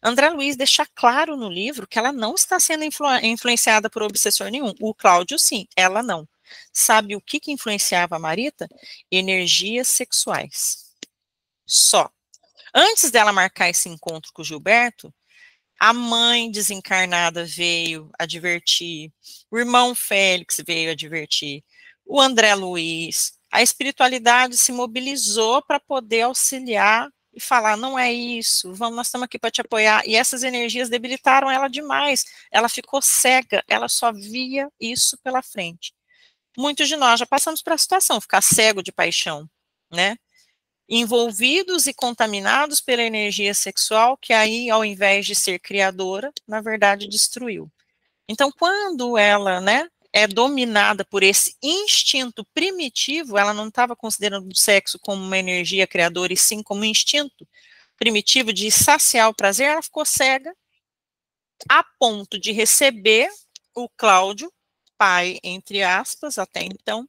André Luiz deixa claro no livro que ela não está sendo influenciada por obsessor nenhum. O Cláudio, sim, ela não. Sabe o que influenciava a Marita? Energias sexuais. Só. Antes dela marcar esse encontro com o Gilberto, a mãe desencarnada veio advertir, o irmão Félix veio advertir, o André Luiz, a espiritualidade se mobilizou para poder auxiliar e falar, não é isso, vamos, nós estamos aqui para te apoiar, e essas energias debilitaram ela demais, ela ficou cega, ela só via isso pela frente. Muitos de nós já passamos por a situação, ficar cego de paixão, né? Envolvidos e contaminados pela energia sexual, que aí, ao invés de ser criadora, na verdade destruiu. Então, quando ela, né, é dominada por esse instinto primitivo, ela não estava considerando o sexo como uma energia criadora, e sim como um instinto primitivo de saciar o prazer, ela ficou cega, a ponto de receber o Cláudio, pai, entre aspas, até então,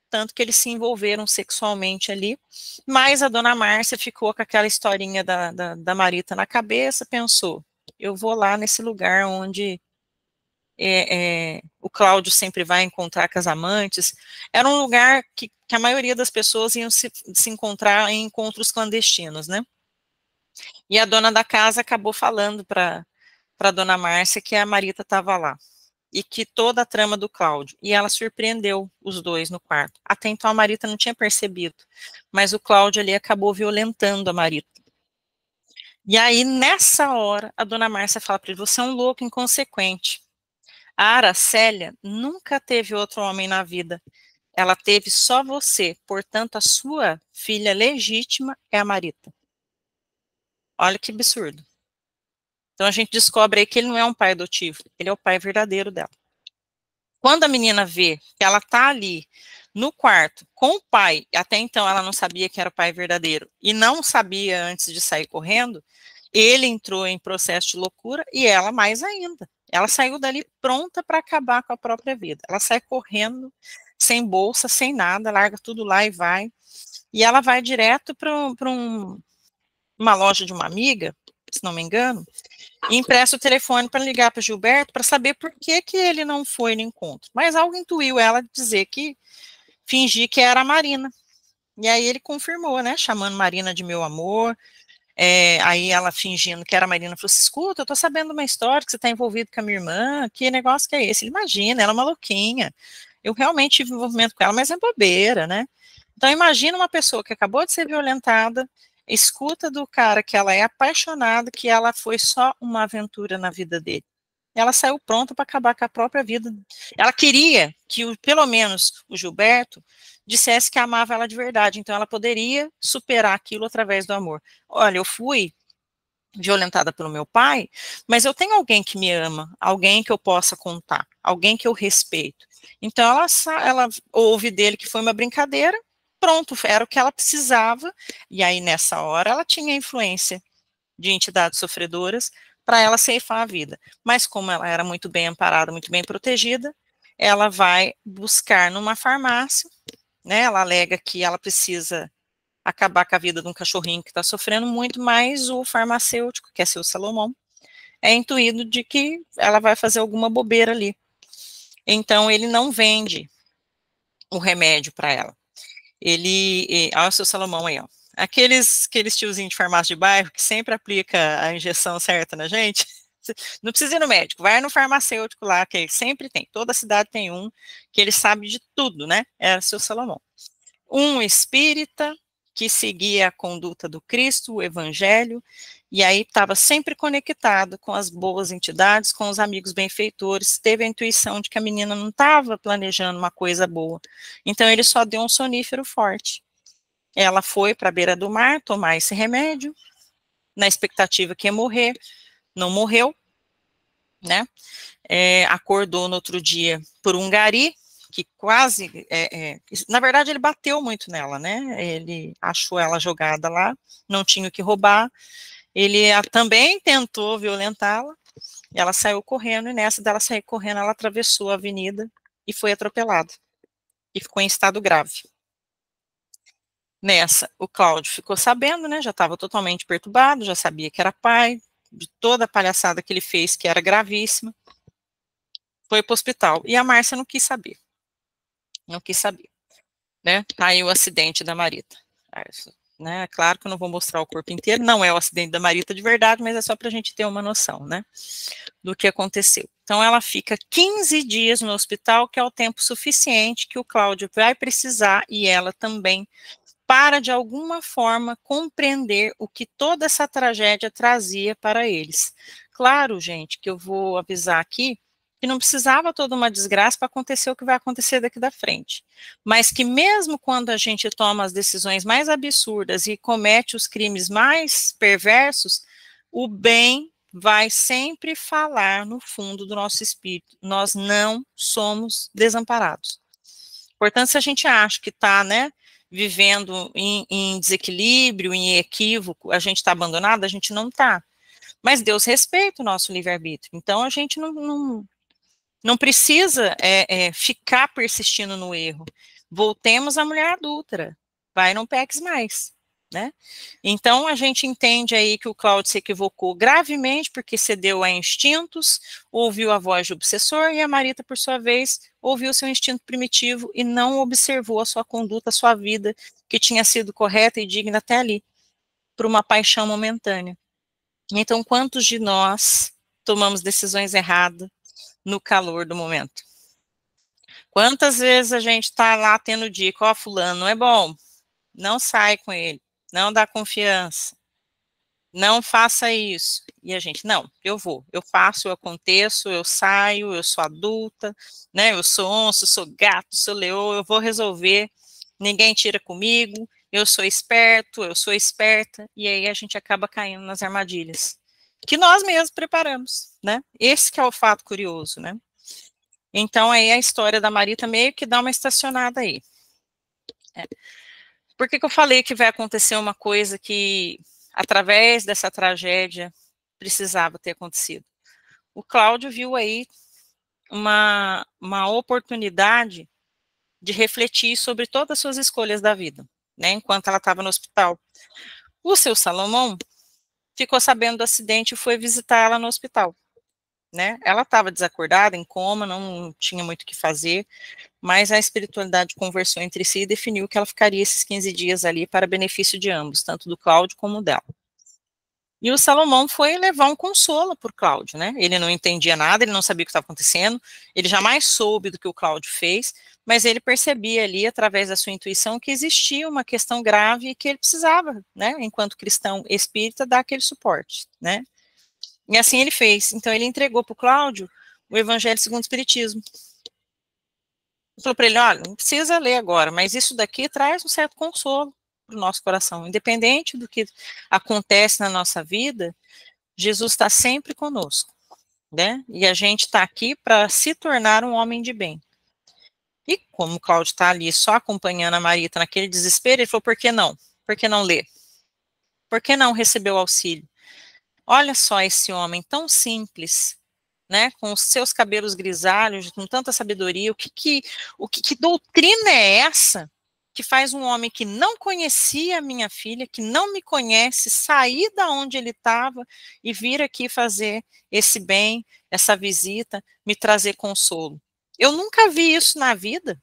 tanto que eles se envolveram sexualmente ali, mas a dona Márcia ficou com aquela historinha da Marita na cabeça, pensou, eu vou lá nesse lugar onde o Cláudio sempre vai encontrar com as amantes. Era um lugar que a maioria das pessoas iam se encontrar em encontros clandestinos, né? E a dona da casa acabou falando para a dona Márcia que a Marita estava lá, e que toda a trama do Cláudio, e ela surpreendeu os dois no quarto. Até então a Marita não tinha percebido, mas o Cláudio ali acabou violentando a Marita. E aí, nessa hora, a dona Márcia fala para ele, você é um louco inconsequente. A Aracélia nunca teve outro homem na vida, ela teve só você, portanto a sua filha legítima é a Marita. Olha que absurdo. Então a gente descobre aí que ele não é um pai adotivo, ele é o pai verdadeiro dela. Quando a menina vê que ela tá ali no quarto com o pai, até então ela não sabia que era o pai verdadeiro, e não sabia antes de sair correndo, ele entrou em processo de loucura e ela mais ainda. Ela saiu dali pronta para acabar com a própria vida. Ela sai correndo, sem bolsa, sem nada, larga tudo lá e vai. E ela vai direto para uma loja de uma amiga, se não me engano, e empresta o telefone para ligar para o Gilberto para saber por que ele não foi no encontro. Mas algo intuiu ela dizer que, fingir que era a Marina. E aí ele confirmou, né, chamando Marina de meu amor. Aí ela fingindo que era a Marina, falou assim, escuta, eu tô sabendo uma história que você tá envolvido com a minha irmã, que negócio que é esse? Ele imagina, ela é uma louquinha. Eu realmente tive envolvimento com ela, mas é bobeira, né? Então imagina uma pessoa que acabou de ser violentada, escuta do cara que ela é apaixonada, que ela foi só uma aventura na vida dele. Ela saiu pronta para acabar com a própria vida. Ela queria que, pelo menos, o Gilberto dissesse que amava ela de verdade, então ela poderia superar aquilo através do amor. Olha, eu fui violentada pelo meu pai, mas eu tenho alguém que me ama, alguém que eu possa contar, alguém que eu respeito. Então ela ouve dele que foi uma brincadeira, pronto, era o que ela precisava, e aí nessa hora ela tinha influência de entidades sofredoras para ela ceifar a vida. Mas como ela era muito bem amparada, muito bem protegida, ela vai buscar numa farmácia, né? Ela alega que ela precisa acabar com a vida de um cachorrinho que está sofrendo muito, mas o farmacêutico, que é seu Salomão, é intuído de que ela vai fazer alguma bobeira ali. Então ele não vende o remédio para ela. Olha o seu Salomão aí, ó. Aqueles tiozinhos de farmácia de bairro que sempre aplica a injeção certa na gente, não precisa ir no médico, vai no farmacêutico lá, que ele sempre tem, toda cidade tem um, que ele sabe de tudo, né? Era o seu Salomão. Um espírita que seguia a conduta do Cristo, o Evangelho, e aí estava sempre conectado com as boas entidades, com os amigos benfeitores, teve a intuição de que a menina não estava planejando uma coisa boa, então ele só deu um sonífero forte. Ela foi para a beira do mar tomar esse remédio, na expectativa que ia morrer, não morreu, né? Acordou no outro dia por um gari, que quase, na verdade ele bateu muito nela, né? Ele achou ela jogada lá, não tinha o que roubar, ele também tentou violentá-la, ela saiu correndo, e nessa dela sair correndo, ela atravessou a avenida e foi atropelada, e ficou em estado grave. Nessa, o Cláudio ficou sabendo, né, já estava totalmente perturbado, já sabia que era pai, de toda a palhaçada que ele fez, que era gravíssima, foi para o hospital, e a Márcia não quis saber, né, aí o acidente da Marita, né, claro que eu não vou mostrar o corpo inteiro, não é o acidente da Marita de verdade, mas é só para a gente ter uma noção, né, do que aconteceu. Então ela fica 15 dias no hospital, que é o tempo suficiente que o Cláudio vai precisar, e ela também, para, de alguma forma, compreender o que toda essa tragédia trazia para eles. Claro, gente, que eu vou avisar aqui que não precisava toda uma desgraça para acontecer o que vai acontecer daqui da frente, mas que mesmo quando a gente toma as decisões mais absurdas e comete os crimes mais perversos, o bem vai sempre falar no fundo do nosso espírito. Nós não somos desamparados. Portanto, se a gente acha que está, né, vivendo em desequilíbrio, em equívoco, a gente está abandonado, a gente não está. Mas Deus respeita o nosso livre-arbítrio, então a gente não precisa ficar persistindo no erro. Voltemos à mulher adúltera, vai, não peques mais. né? Então, a gente entende aí que o Cláudio se equivocou gravemente porque cedeu a instintos, ouviu a voz do obsessor, e a Marita, por sua vez, ouviu seu instinto primitivo e não observou a sua conduta, a sua vida, que tinha sido correta e digna até ali, por uma paixão momentânea. Então, quantos de nós tomamos decisões erradas no calor do momento? Quantas vezes a gente está lá tendo dica, ó, fulano, não é bom, não sai com ele, não dá confiança, não faça isso. E a gente, não, eu vou, eu faço, eu aconteço, eu saio, eu sou adulta, né, eu sou onça, sou gato, sou leão, eu vou resolver, ninguém tira comigo, eu sou esperto, eu sou esperta, e aí a gente acaba caindo nas armadilhas, que nós mesmos preparamos, né, esse que é o fato curioso, né. Então aí a história da Marita meio que dá uma estacionada aí. Por que eu falei que vai acontecer uma coisa que, através dessa tragédia, precisava ter acontecido? O Cláudio viu aí uma oportunidade de refletir sobre todas as suas escolhas da vida, né, enquanto ela estava no hospital. O seu Salomão ficou sabendo do acidente e foi visitar ela no hospital, né, ela estava desacordada, em coma, não tinha muito o que fazer, mas a espiritualidade conversou entre si e definiu que ela ficaria esses 15 dias ali para benefício de ambos, tanto do Cláudio como dela. E o Salomão foi levar um consolo por Cláudio, né? Ele não entendia nada, ele não sabia o que estava acontecendo, ele jamais soube do que o Cláudio fez, mas ele percebia ali, através da sua intuição, que existia uma questão grave e que ele precisava, né, enquanto cristão espírita, dar aquele suporte, né? E assim ele fez. Então ele entregou para o Cláudio o Evangelho segundo o Espiritismo. Ele falou para ele, olha, não precisa ler agora, mas isso daqui traz um certo consolo para o nosso coração. Independente do que acontece na nossa vida, Jesus está sempre conosco, né? E a gente está aqui para se tornar um homem de bem. E como o Cláudio está ali só acompanhando a Marita naquele desespero, ele falou, por que não? Por que não ler? Por que não receber o auxílio? Olha só esse homem tão simples, né, com os seus cabelos grisalhos, com tanta sabedoria, que doutrina é essa que faz um homem que não conhecia a minha filha, que não me conhece, sair da onde ele estava e vir aqui fazer esse bem, essa visita, me trazer consolo? Eu nunca vi isso na vida.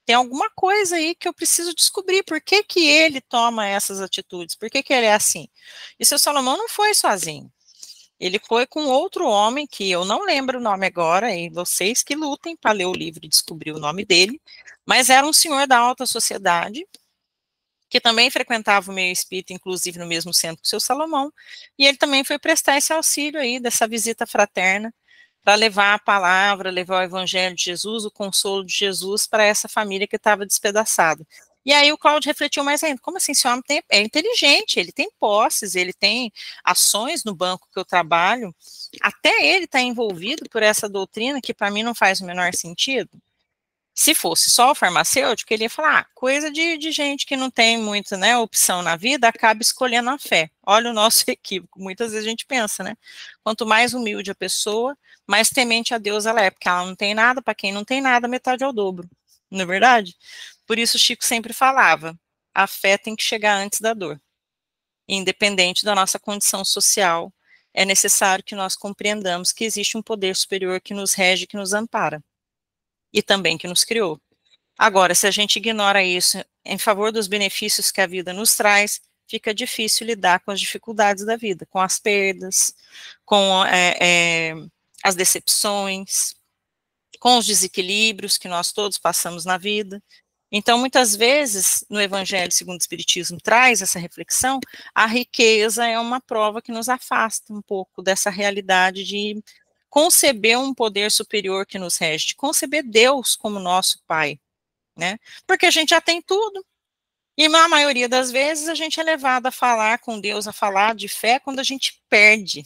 Tem alguma coisa aí que eu preciso descobrir. Por que que ele toma essas atitudes? Por que que ele é assim? E seu Salomão não foi sozinho. Ele foi com outro homem, que eu não lembro o nome agora, e vocês que lutem para ler o livro e descobrir o nome dele, mas era um senhor da alta sociedade, que também frequentava o meio espírita, inclusive no mesmo centro que o seu Salomão, e ele também foi prestar esse auxílio aí, dessa visita fraterna, para levar a palavra, levar o evangelho de Jesus, o consolo de Jesus para essa família que estava despedaçada. E aí o Cláudio refletiu mais ainda, como assim, esse homem é inteligente, ele tem posses, ele tem ações no banco que eu trabalho, até ele está envolvido por essa doutrina que para mim não faz o menor sentido. Se fosse só o farmacêutico, ele ia falar, coisa de gente que não tem muita, né, opção na vida, acaba escolhendo a fé. Olha o nosso equívoco, muitas vezes a gente pensa, né, quanto mais humilde a pessoa, mais temente a Deus ela é, porque ela não tem nada, para quem não tem nada, metade é o dobro, não é verdade? Por isso o Chico sempre falava, a fé tem que chegar antes da dor. Independente da nossa condição social, é necessário que nós compreendamos que existe um poder superior que nos rege, que nos ampara. E também que nos criou. Agora, se a gente ignora isso em favor dos benefícios que a vida nos traz, fica difícil lidar com as dificuldades da vida, com as perdas, com as decepções, com os desequilíbrios que nós todos passamos na vida. Então, muitas vezes, no Evangelho segundo o Espiritismo traz essa reflexão, a riqueza é uma prova que nos afasta um pouco dessa realidade de conceber um poder superior que nos rege, de conceber Deus como nosso Pai, né? Porque a gente já tem tudo. E na maioria das vezes a gente é levado a falar com Deus, a falar de fé quando a gente perde.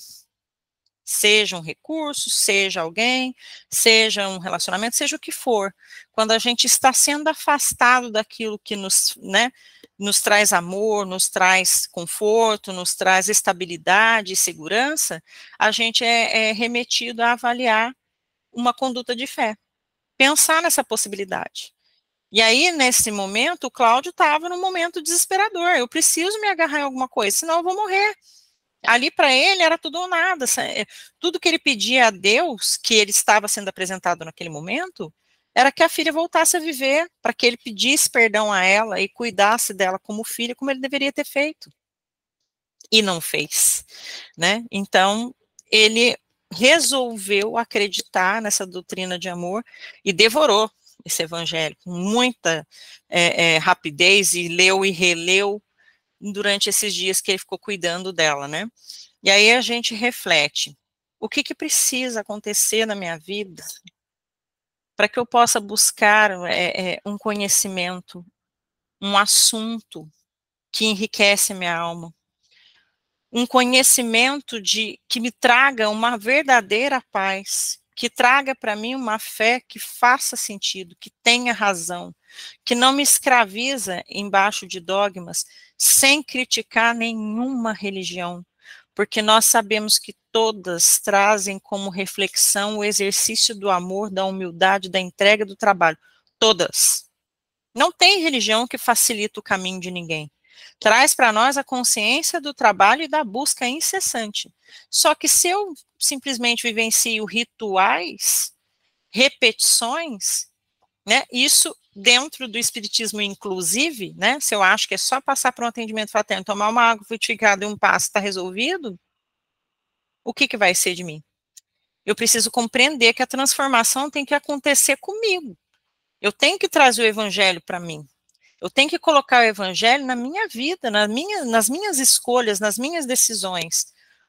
Seja um recurso, seja alguém, seja um relacionamento, seja o que for. Quando a gente está sendo afastado daquilo que nos, né, nos traz amor, nos traz conforto, nos traz estabilidade e segurança, a gente é remetido a avaliar uma conduta de fé. Pensar nessa possibilidade. E aí, nesse momento, o Cláudio estava num momento desesperador. Eu preciso me agarrar em alguma coisa, senão eu vou morrer. Ali para ele era tudo ou nada. Tudo que ele pedia a Deus, que ele estava sendo apresentado naquele momento, era que a filha voltasse a viver, para que ele pedisse perdão a ela e cuidasse dela como filha, como ele deveria ter feito. E não fez, né? Então, ele resolveu acreditar nessa doutrina de amor e devorou esse evangelho com muita rapidez, e leu e releu durante esses dias que ele ficou cuidando dela, né? E aí a gente reflete, o que precisa acontecer na minha vida para que eu possa buscar um conhecimento, um assunto que enriquece a minha alma, um conhecimento que me traga uma verdadeira paz, que traga para mim uma fé que faça sentido, que tenha razão, que não me escraviza embaixo de dogmas, sem criticar nenhuma religião, porque nós sabemos que todas trazem como reflexão o exercício do amor, da humildade, da entrega, do trabalho. Todas. Não tem religião que facilita o caminho de ninguém. Traz para nós a consciência do trabalho e da busca incessante. Só que se eu simplesmente vivencio rituais, repetições, né, isso dentro do espiritismo inclusive, né, se eu acho que é só passar por um atendimento fraterno, tomar uma água frutificada e um passo está resolvido, o que vai ser de mim? Eu preciso compreender que a transformação tem que acontecer comigo. Eu tenho que trazer o evangelho para mim. Eu tenho que colocar o evangelho na minha vida, nas minhas escolhas, nas minhas decisões.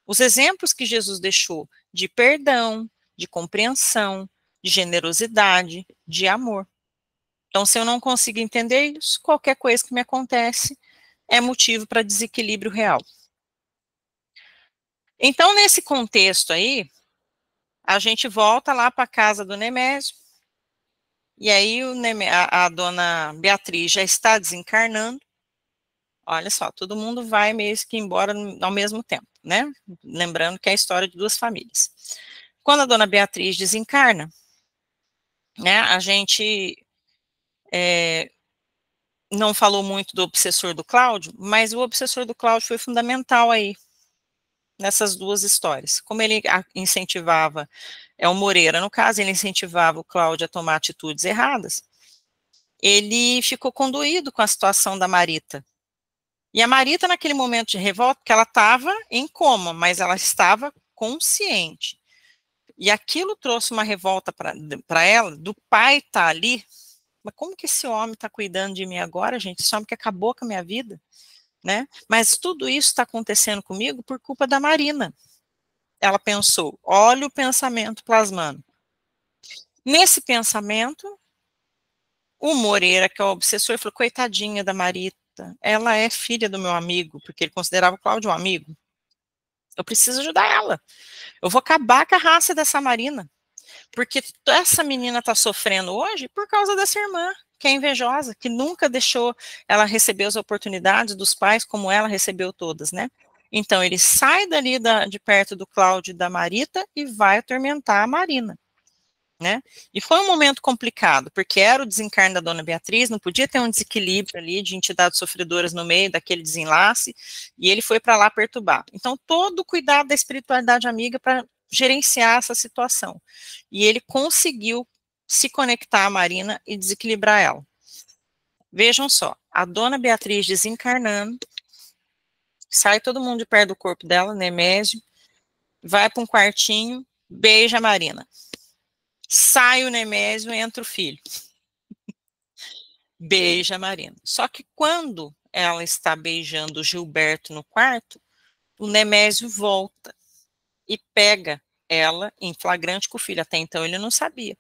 Os exemplos que Jesus deixou de perdão, de compreensão, de generosidade, de amor. Então, se eu não consigo entender isso, qualquer coisa que me acontece é motivo para desequilíbrio real. Então, nesse contexto aí, a gente volta lá para a casa do Nemésio, e aí a dona Beatriz já está desencarnando. Olha só, todo mundo vai meio que embora ao mesmo tempo, né? Lembrando que é a história de duas famílias. Quando a dona Beatriz desencarna, né, a gente não falou muito do obsessor do Cláudio, mas o obsessor do Cláudio foi fundamental aí, nessas duas histórias. Como ele incentivava, o Moreira, no caso, ele incentivava o Cláudio a tomar atitudes erradas, ele ficou condoído com a situação da Marita. E a Marita, naquele momento de revolta, porque ela estava em coma, mas ela estava consciente. E aquilo trouxe uma revolta para ela, do pai estar ali. Mas como que esse homem está cuidando de mim agora, gente? Esse homem que acabou com a minha vida, né? Mas tudo isso está acontecendo comigo por culpa da Marina. Ela pensou, olha o pensamento plasmando. Nesse pensamento, o Moreira, que é o obsessor, falou, coitadinha da Marita, ela é filha do meu amigo, porque ele considerava o Cláudio um amigo. Eu preciso ajudar ela. Eu vou acabar com a raça dessa Marina, porque essa menina está sofrendo hoje por causa dessa irmã, que é invejosa, que nunca deixou ela receber as oportunidades dos pais como ela recebeu todas, né? Então, ele sai dali de perto do Cláudio e da Marita e vai atormentar a Marina, né? E foi um momento complicado, porque era o desencarne da dona Beatriz, não podia ter um desequilíbrio ali de entidades sofredoras no meio daquele desenlace, e ele foi para lá perturbar. Então, todo o cuidado da espiritualidade amiga para gerenciar essa situação. E ele conseguiu se conectar à Marina e desequilibrar ela. Vejam só, a dona Beatriz desencarnando, sai todo mundo de perto do corpo dela, Nemésio, vai para um quartinho, beija a Marina. Sai o Nemésio, entra o filho. Beija a Marina. Só que quando ela está beijando o Gilberto no quarto, o Nemésio volta e pega ela em flagrante com o filho. Até então ele não sabia.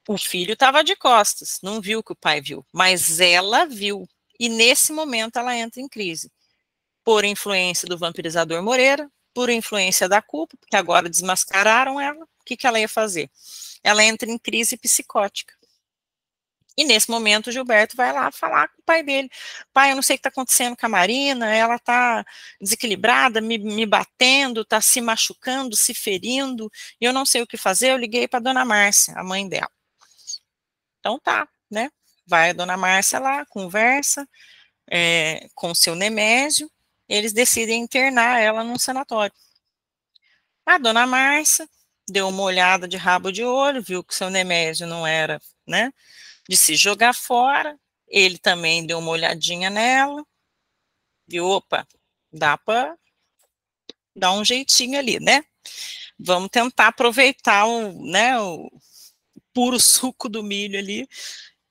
O filho estava de costas, não viu o que o pai viu, mas ela viu. E nesse momento ela entra em crise. Por influência do vampirizador Moreira, por influência da culpa, porque agora desmascararam ela, o que ela ia fazer? Ela entra em crise psicótica. E nesse momento o Gilberto vai lá falar com o pai dele. Pai, eu não sei o que está acontecendo com a Marina, ela está desequilibrada, me batendo, está se machucando, se ferindo, e eu não sei o que fazer, eu liguei para a dona Márcia, a mãe dela. Então tá, né? Vai a dona Márcia lá, conversa com o seu Nemésio, eles decidem internar ela num sanatório. A dona Márcia deu uma olhada de rabo de olho, viu que o seu Nemésio não era, né, de se jogar fora, ele também deu uma olhadinha nela, viu, opa, dá para dar um jeitinho ali, né? Vamos tentar aproveitar o puro suco do milho ali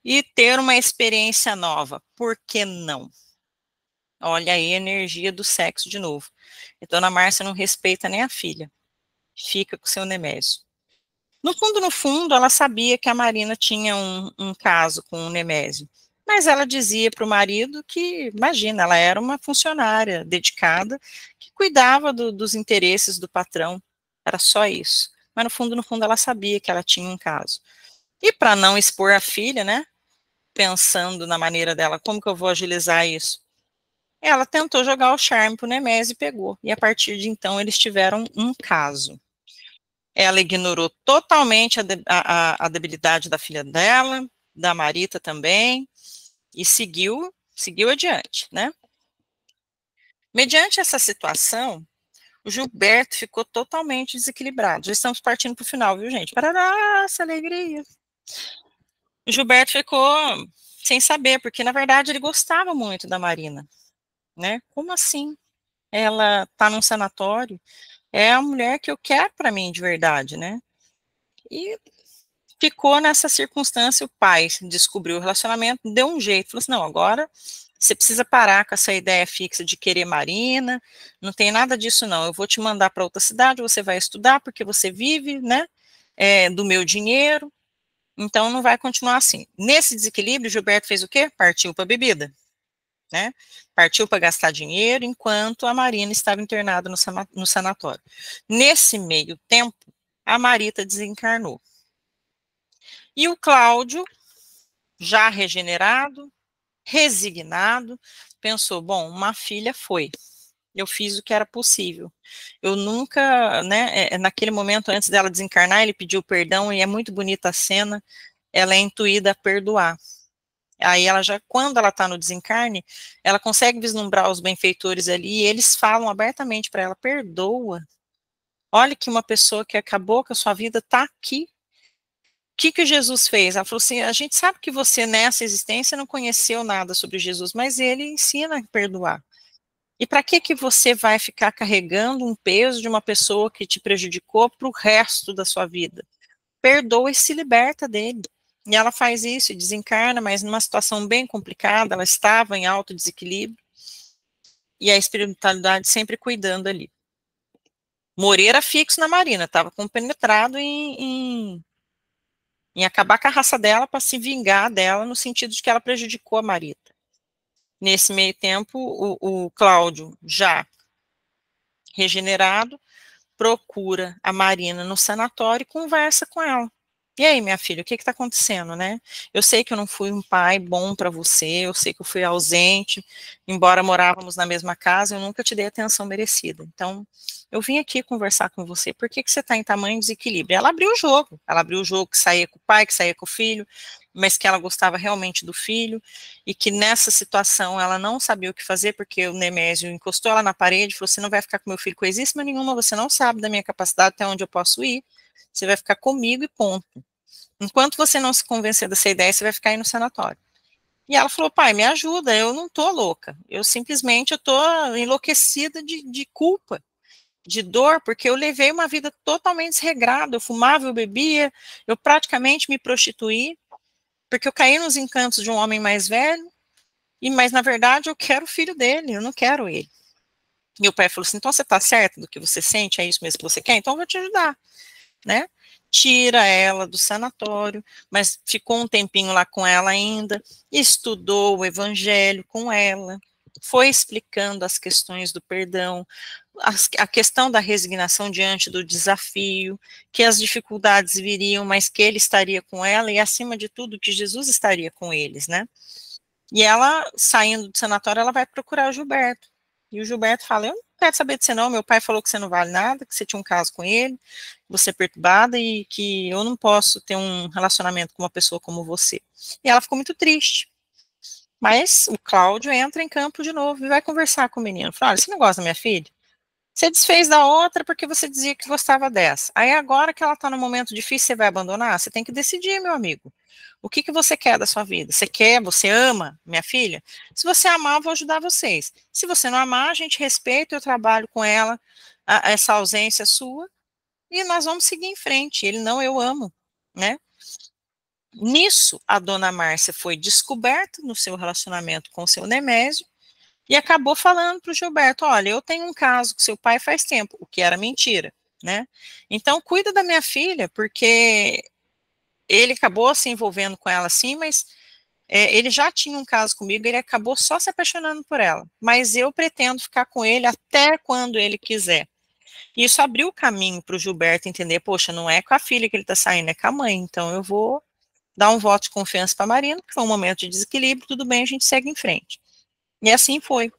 e ter uma experiência nova. Por que não? Olha aí a energia do sexo de novo. E dona Márcia não respeita nem a filha. Fica com o seu Nemésio. No fundo, ela sabia que a Marina tinha um caso com o Nemésio. Mas ela dizia para o marido que, imagina, ela era uma funcionária dedicada, que cuidava dos interesses do patrão. Era só isso. Mas no fundo, ela sabia que ela tinha um caso. E para não expor a filha, né, pensando na maneira dela, como que eu vou agilizar isso? Ela tentou jogar o charme para o Nemésio e pegou. E a partir de então, eles tiveram um caso. Ela ignorou totalmente a debilidade da filha dela, da Marita também, e seguiu adiante, né? Mediante essa situação, o Gilberto ficou totalmente desequilibrado. Já estamos partindo para o final, viu, gente? Parará, essa alegria. O Gilberto ficou sem saber, porque, na verdade, ele gostava muito da Marina, né? Como assim? Ela está num sanatório, é a mulher que eu quero para mim de verdade, né? E ficou nessa circunstância, o pai descobriu o relacionamento, deu um jeito, falou assim, não, agora você precisa parar com essa ideia fixa de querer Marina, não tem nada disso não, eu vou te mandar para outra cidade, você vai estudar, porque você vive, né, do meu dinheiro, então não vai continuar assim. Nesse desequilíbrio, Gilberto fez o quê? Partiu para a bebida, né, partiu para gastar dinheiro, enquanto a Marina estava internada no sanatório. Nesse meio tempo, a Marita desencarnou. E o Cláudio, já regenerado, resignado, pensou, bom, uma filha foi, eu fiz o que era possível. Eu nunca, né, naquele momento antes dela desencarnar, ele pediu perdão e é muito bonita a cena, ela é intuída a perdoar. Aí ela já, quando ela está no desencarne, ela consegue vislumbrar os benfeitores ali e eles falam abertamente para ela, perdoa. Olha que uma pessoa que acabou com a sua vida está aqui. O que Jesus fez? Ela falou assim, a gente sabe que você nessa existência não conheceu nada sobre Jesus, mas ele ensina a perdoar. E para que você vai ficar carregando um peso de uma pessoa que te prejudicou para o resto da sua vida? Perdoa e se liberta dele. E ela faz isso e desencarna, mas numa situação bem complicada, ela estava em alto desequilíbrio, e a espiritualidade sempre cuidando ali. Moreira fixo na Marina, estava compenetrado em acabar com a raça dela para se vingar dela, no sentido de que ela prejudicou a Marita. Nesse meio tempo, o Cláudio, já regenerado, procura a Marina no sanatório e conversa com ela. E aí, minha filha, o que está acontecendo, né? Eu sei que eu não fui um pai bom para você, eu sei que eu fui ausente, embora morávamos na mesma casa, eu nunca te dei a atenção merecida. Então, eu vim aqui conversar com você, por que você está em tamanho desequilíbrio? Ela abriu o jogo que saía com o pai, que saía com o filho, mas que ela gostava realmente do filho, e que nessa situação ela não sabia o que fazer, porque o Nemésio encostou ela na parede e falou, você não vai ficar com meu filho coisíssima nenhuma, você não sabe da minha capacidade até onde eu posso ir, você vai ficar comigo e ponto. Enquanto você não se convencer dessa ideia, você vai ficar aí no sanatório. E ela falou, pai, me ajuda, eu não tô louca, eu simplesmente tô enlouquecida de culpa, de dor, porque eu levei uma vida totalmente desregrada, eu fumava, eu bebia, eu praticamente me prostituí, porque eu caí nos encantos de um homem mais velho, mas na verdade eu quero o filho dele, eu não quero ele. E o pai falou assim, então você tá certo do que você sente, é isso mesmo que você quer? Então eu vou te ajudar, né? Tira ela do sanatório, mas ficou um tempinho lá com ela ainda, estudou o evangelho com ela, foi explicando as questões do perdão, a questão da resignação diante do desafio, que as dificuldades viriam, mas que ele estaria com ela, e acima de tudo, que Jesus estaria com eles, né? E ela, saindo do sanatório, ela vai procurar o Gilberto, e o Gilberto fala, eu quero saber de você não, meu pai falou que você não vale nada, que você tinha um caso com ele, você é perturbada e que eu não posso ter um relacionamento com uma pessoa como você. E ela ficou muito triste. Mas o Cláudio entra em campo de novo e vai conversar com o menino. Fala, olha, você não gosta da minha filha? Você desfez da outra porque você dizia que gostava dessa. Aí agora que ela está num momento difícil, você vai abandonar? Você tem que decidir, meu amigo. O que você quer da sua vida? Você ama minha filha? Se você amar, eu vou ajudar vocês. Se você não amar, a gente respeita, eu trabalho com ela, essa ausência sua, e nós vamos seguir em frente. Ele não, eu amo, né? Nisso, a dona Márcia foi descoberta no seu relacionamento com o seu Nemésio, e acabou falando para o Gilberto, olha, eu tenho um caso com seu pai faz tempo, o que era mentira, né? Então, cuida da minha filha, porque ele acabou se envolvendo com ela sim, mas ele já tinha um caso comigo, ele acabou só se apaixonando por ela, mas eu pretendo ficar com ele até quando ele quiser. E isso abriu o caminho para o Gilberto entender, poxa, não é com a filha que ele está saindo, é com a mãe, então eu vou dar um voto de confiança para a Marina, que foi um momento de desequilíbrio, tudo bem, a gente segue em frente. E assim foi.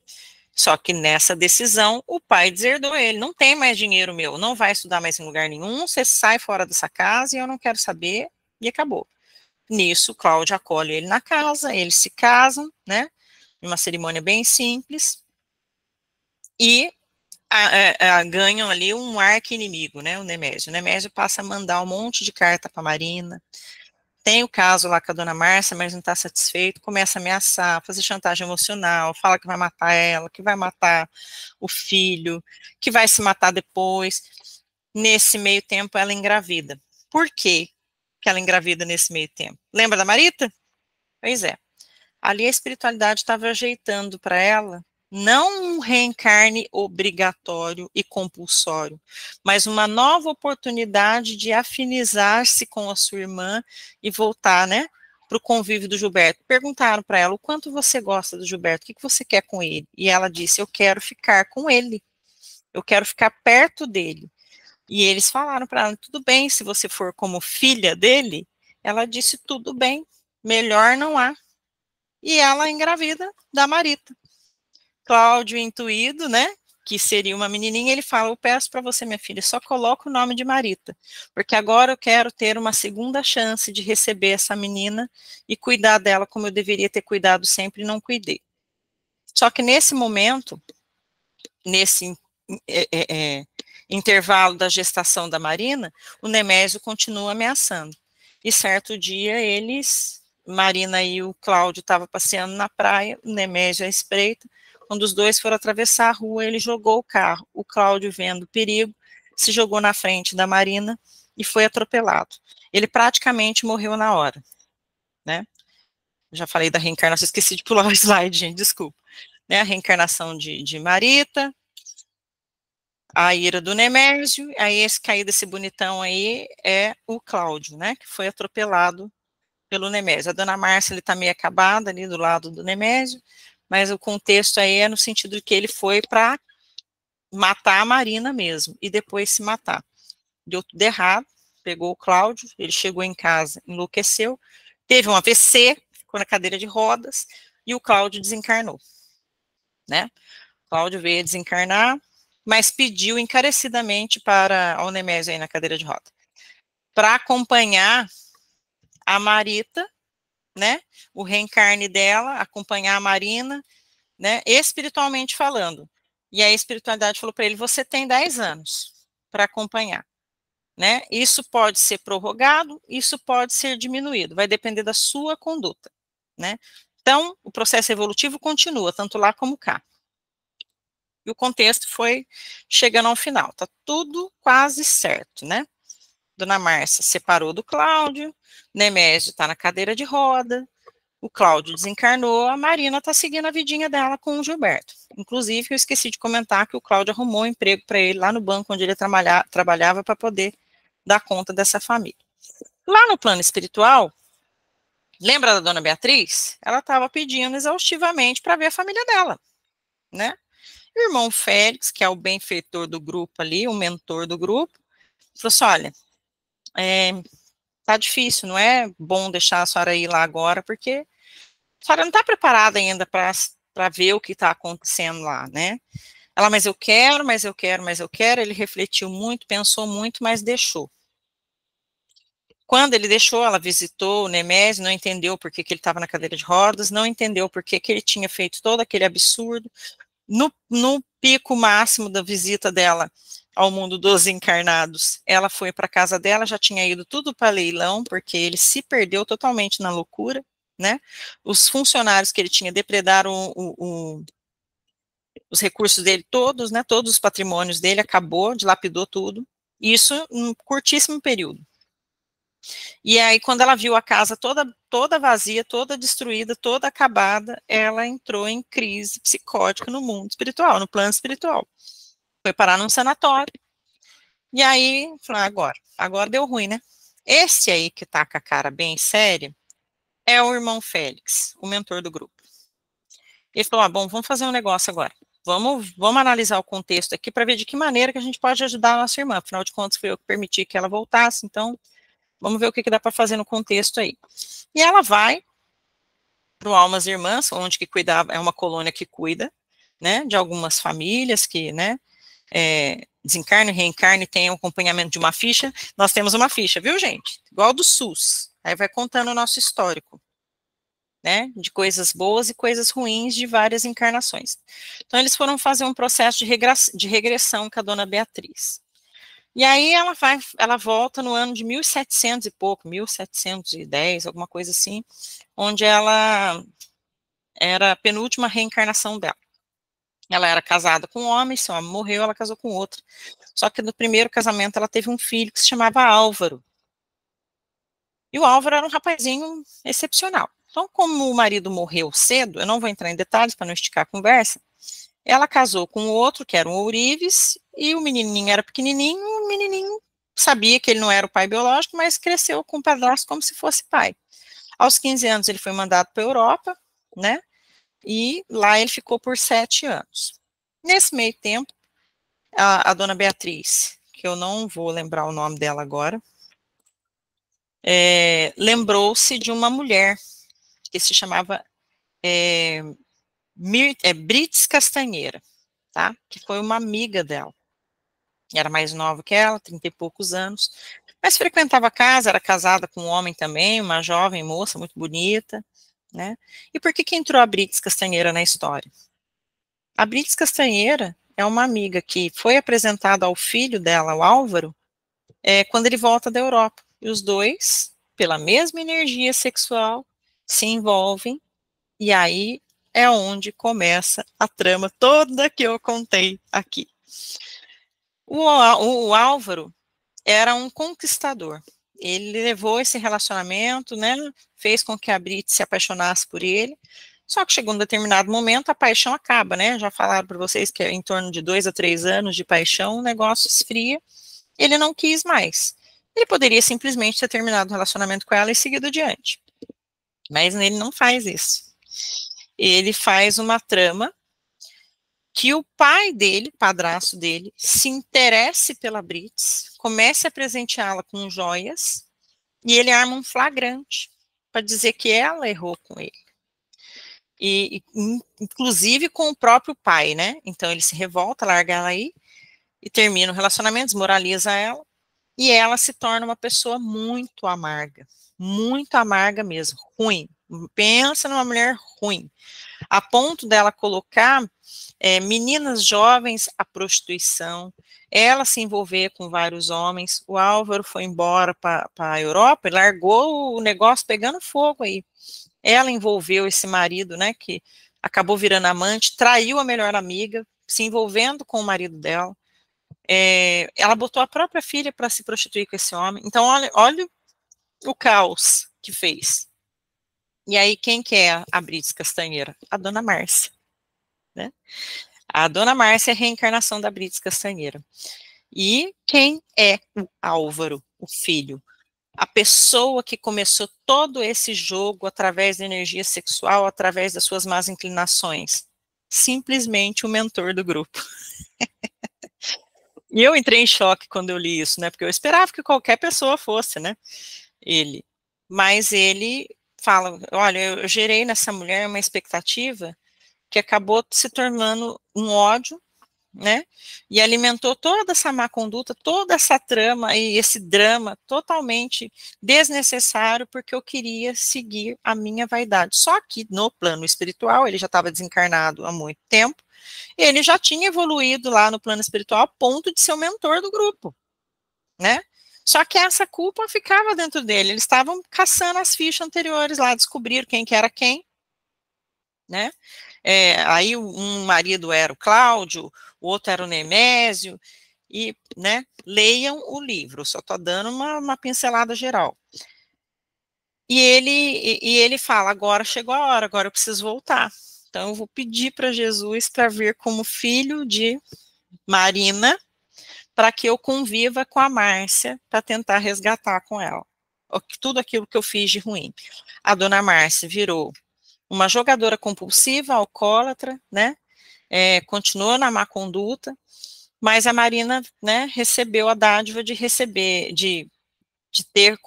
Só que nessa decisão, o pai deserdou ele, não tem mais dinheiro meu, não vai estudar mais em lugar nenhum, você sai fora dessa casa e eu não quero saber, e acabou. Nisso, Cláudio acolhe ele na casa, eles se casam, né, uma cerimônia bem simples, e ganham ali um arqui-inimigo, né, o Nemésio. O Nemésio passa a mandar um monte de carta para Marina, tem o caso lá com a dona Márcia, mas não está satisfeito, começa a ameaçar, fazer chantagem emocional, fala que vai matar ela, que vai matar o filho, que vai se matar depois. Nesse meio tempo, ela engravida. Por quê que ela engravida nesse meio tempo? Lembra da Marita? Pois é. Ali a espiritualidade estava ajeitando para ela não um reencarne obrigatório e compulsório, mas uma nova oportunidade de afinizar-se com a sua irmã e voltar, né, para o convívio do Gilberto. Perguntaram para ela, o quanto você gosta do Gilberto, o que você quer com ele? E ela disse, eu quero ficar com ele, eu quero ficar perto dele. E eles falaram para ela, tudo bem, se você for como filha dele, ela disse, tudo bem, melhor não há. E ela engravida da Marita. Cláudio, intuído, né, que seria uma menininha, ele fala, eu peço para você, minha filha, só coloca o nome de Marita, porque agora eu quero ter uma segunda chance de receber essa menina e cuidar dela como eu deveria ter cuidado sempre e não cuidei. Só que nesse momento, nesse intervalo da gestação da Marina, o Nemésio continua ameaçando. E certo dia Marina e o Cláudio estavam passeando na praia, o Nemésio à espreita. Quando os dois foram atravessar a rua, ele jogou o carro. O Cláudio, vendo o perigo, se jogou na frente da Marina e foi atropelado. Ele praticamente morreu na hora, né? Já falei da reencarnação, esqueci de pular o slide, gente, desculpa. Né? A reencarnação de Marita, a ira do Nemésio, aí esse caído, esse bonitão aí, é o Cláudio, né? Que foi atropelado pelo Nemésio. A dona Márcia, ele tá meio acabada ali do lado do Nemésio, mas o contexto aí é no sentido de que ele foi para matar a Marina mesmo, e depois se matar. Deu tudo errado, pegou o Cláudio, ele chegou em casa, enlouqueceu, teve um AVC, ficou na cadeira de rodas, e o Cláudio desencarnou, né? O Cláudio veio desencarnar, mas pediu encarecidamente para o Nemésio aí na cadeira de roda, para acompanhar a Marita, né, o reencarne dela, acompanhar a Marina, né, espiritualmente falando. E a espiritualidade falou para ele, você tem 10 anos para acompanhar, né, isso pode ser prorrogado, isso pode ser diminuído, vai depender da sua conduta, né. Então, o processo evolutivo continua, tanto lá como cá. E o contexto foi chegando ao final, tá tudo quase certo, né. Dona Márcia separou do Cláudio, Nemésio está na cadeira de roda, o Cláudio desencarnou, a Marina está seguindo a vidinha dela com o Gilberto. Inclusive, eu esqueci de comentar que o Cláudio arrumou um emprego para ele lá no banco onde ele trabalhava para poder dar conta dessa família. Lá no plano espiritual, lembra da dona Beatriz? Ela estava pedindo exaustivamente para ver a família dela, né? O irmão Félix, que é o benfeitor do grupo ali, o mentor do grupo, falou assim, olha, tá difícil, não é bom deixar a senhora ir lá agora, porque a senhora não está preparada ainda para ver o que está acontecendo lá, né? Ela, mas eu quero, mas eu quero, mas eu quero. Ele refletiu muito, pensou muito, mas deixou. Quando ele deixou, ela visitou o Nemésio, não entendeu por que ele estava na cadeira de rodas, não entendeu por que ele tinha feito todo aquele absurdo. No pico máximo da visita dela ao mundo dos encarnados, ela foi para a casa dela, já tinha ido tudo para leilão, porque ele se perdeu totalmente na loucura, né? Os funcionários que ele tinha depredaram os recursos dele todos, né? Todos os patrimônios dele, acabou, dilapidou tudo. Isso em um curtíssimo período. E aí, quando ela viu a casa toda vazia, toda destruída, toda acabada, ela entrou em crise psicótica no mundo espiritual, no plano espiritual. Foi parar num sanatório. E aí, falou, agora deu ruim, né? Esse aí que tá com a cara bem séria é o irmão Félix, o mentor do grupo. Ele falou, bom, vamos fazer um negócio agora. Vamos analisar o contexto aqui para ver de que maneira que a gente pode ajudar a nossa irmã. Afinal de contas, foi eu que permiti que ela voltasse, então vamos ver o que dá para fazer no contexto aí. E ela vai para o Almas Irmãs, onde que cuidava, é uma colônia que cuida, né, de algumas famílias que, né, desencarne, reencarne, tem um acompanhamento de uma ficha. Nós temos uma ficha, viu, gente? Igual do SUS. Aí vai contando o nosso histórico, né, de coisas boas e coisas ruins de várias encarnações. Então, eles foram fazer um processo de regressão com a dona Beatriz. E aí ela volta no ano de 1700 e pouco, 1710, alguma coisa assim, onde ela era a penúltima reencarnação dela. Ela era casada com um homem, seu homem morreu, ela casou com outro. Só que no primeiro casamento ela teve um filho que se chamava Álvaro. E o Álvaro era um rapazinho excepcional. Então, como o marido morreu cedo, eu não vou entrar em detalhes para não esticar a conversa, ela casou com o outro, que era um ourives, e o menininho era pequenininho, o menininho sabia que ele não era o pai biológico, mas cresceu com o padrasto como se fosse pai. Aos 15 anos ele foi mandado para a Europa, né, e lá ele ficou por 7 anos. Nesse meio tempo, a dona Beatriz, que eu não vou lembrar o nome dela agora, lembrou-se de uma mulher que se chamava Brits Castanheira, tá? Que foi uma amiga dela. Era mais nova que ela, 30 e poucos anos, mas frequentava a casa, era casada com um homem também, uma jovem moça, muito bonita, né? E por que entrou a Brits Castanheira na história? A Brits Castanheira é uma amiga que foi apresentada ao filho dela, o Álvaro, quando ele volta da Europa. E os dois, pela mesma energia sexual, se envolvem, e aí é onde começa a trama toda que eu contei aqui. O Álvaro era um conquistador. Ele levou esse relacionamento, né, fez com que a Brit se apaixonasse por ele, só que chegou um determinado momento, a paixão acaba, né, já falaram para vocês que é em torno de 2 a 3 anos de paixão, o negócio esfria, ele não quis mais. Ele poderia simplesmente ter terminado o relacionamento com ela e seguido adiante, mas ele não faz isso. Ele faz uma trama que o pai dele, padrasto dele, se interesse pela Brits, comece a presenteá-la com joias, e ele arma um flagrante para dizer que ela errou com ele. E inclusive com o próprio pai, né? Então ele se revolta, larga ela aí, e termina o relacionamento, desmoraliza ela, e ela se torna uma pessoa muito amarga mesmo, ruim. Pensa numa mulher ruim, a ponto dela colocar meninas jovens à prostituição, ela se envolver com vários homens. O Álvaro foi embora para a Europa e largou o negócio pegando fogo aí. Ela envolveu esse marido, né, que acabou virando amante, traiu a melhor amiga, se envolvendo com o marido dela. Ela botou a própria filha para se prostituir com esse homem. Então, olha o caos que fez. E aí, quem que é a Brits Castanheira? A dona Márcia, né? A dona Márcia é a reencarnação da Brits Castanheira. E quem é o Álvaro, o filho? A pessoa que começou todo esse jogo através da energia sexual, através das suas más inclinações. Simplesmente o mentor do grupo. E eu entrei em choque quando eu li isso, né? Porque eu esperava que qualquer pessoa fosse, né? Ele. Mas ele fala, olha, eu gerei nessa mulher uma expectativa que acabou se tornando um ódio, né? E alimentou toda essa má conduta, toda essa trama e esse drama totalmente desnecessário, porque eu queria seguir a minha vaidade. Só que no plano espiritual, ele já estava desencarnado há muito tempo, ele já tinha evoluído lá no plano espiritual a ponto de ser o mentor do grupo, né? Só que essa culpa ficava dentro dele, eles estavam caçando as fichas anteriores lá, descobriram quem que era quem, né? Aí um marido era o Cláudio, o outro era o Nemésio, e, né, leiam o livro, só estou dando uma pincelada geral. E ele fala, agora chegou a hora, agora eu preciso voltar. Então eu vou pedir para Jesus para vir como filho de Marina, para que eu conviva com a Márcia, para tentar resgatar com ela tudo aquilo que eu fiz de ruim. A dona Márcia virou uma jogadora compulsiva, alcoólatra, né, continuou na má conduta, mas a Marina, né, recebeu a dádiva de receber, de ter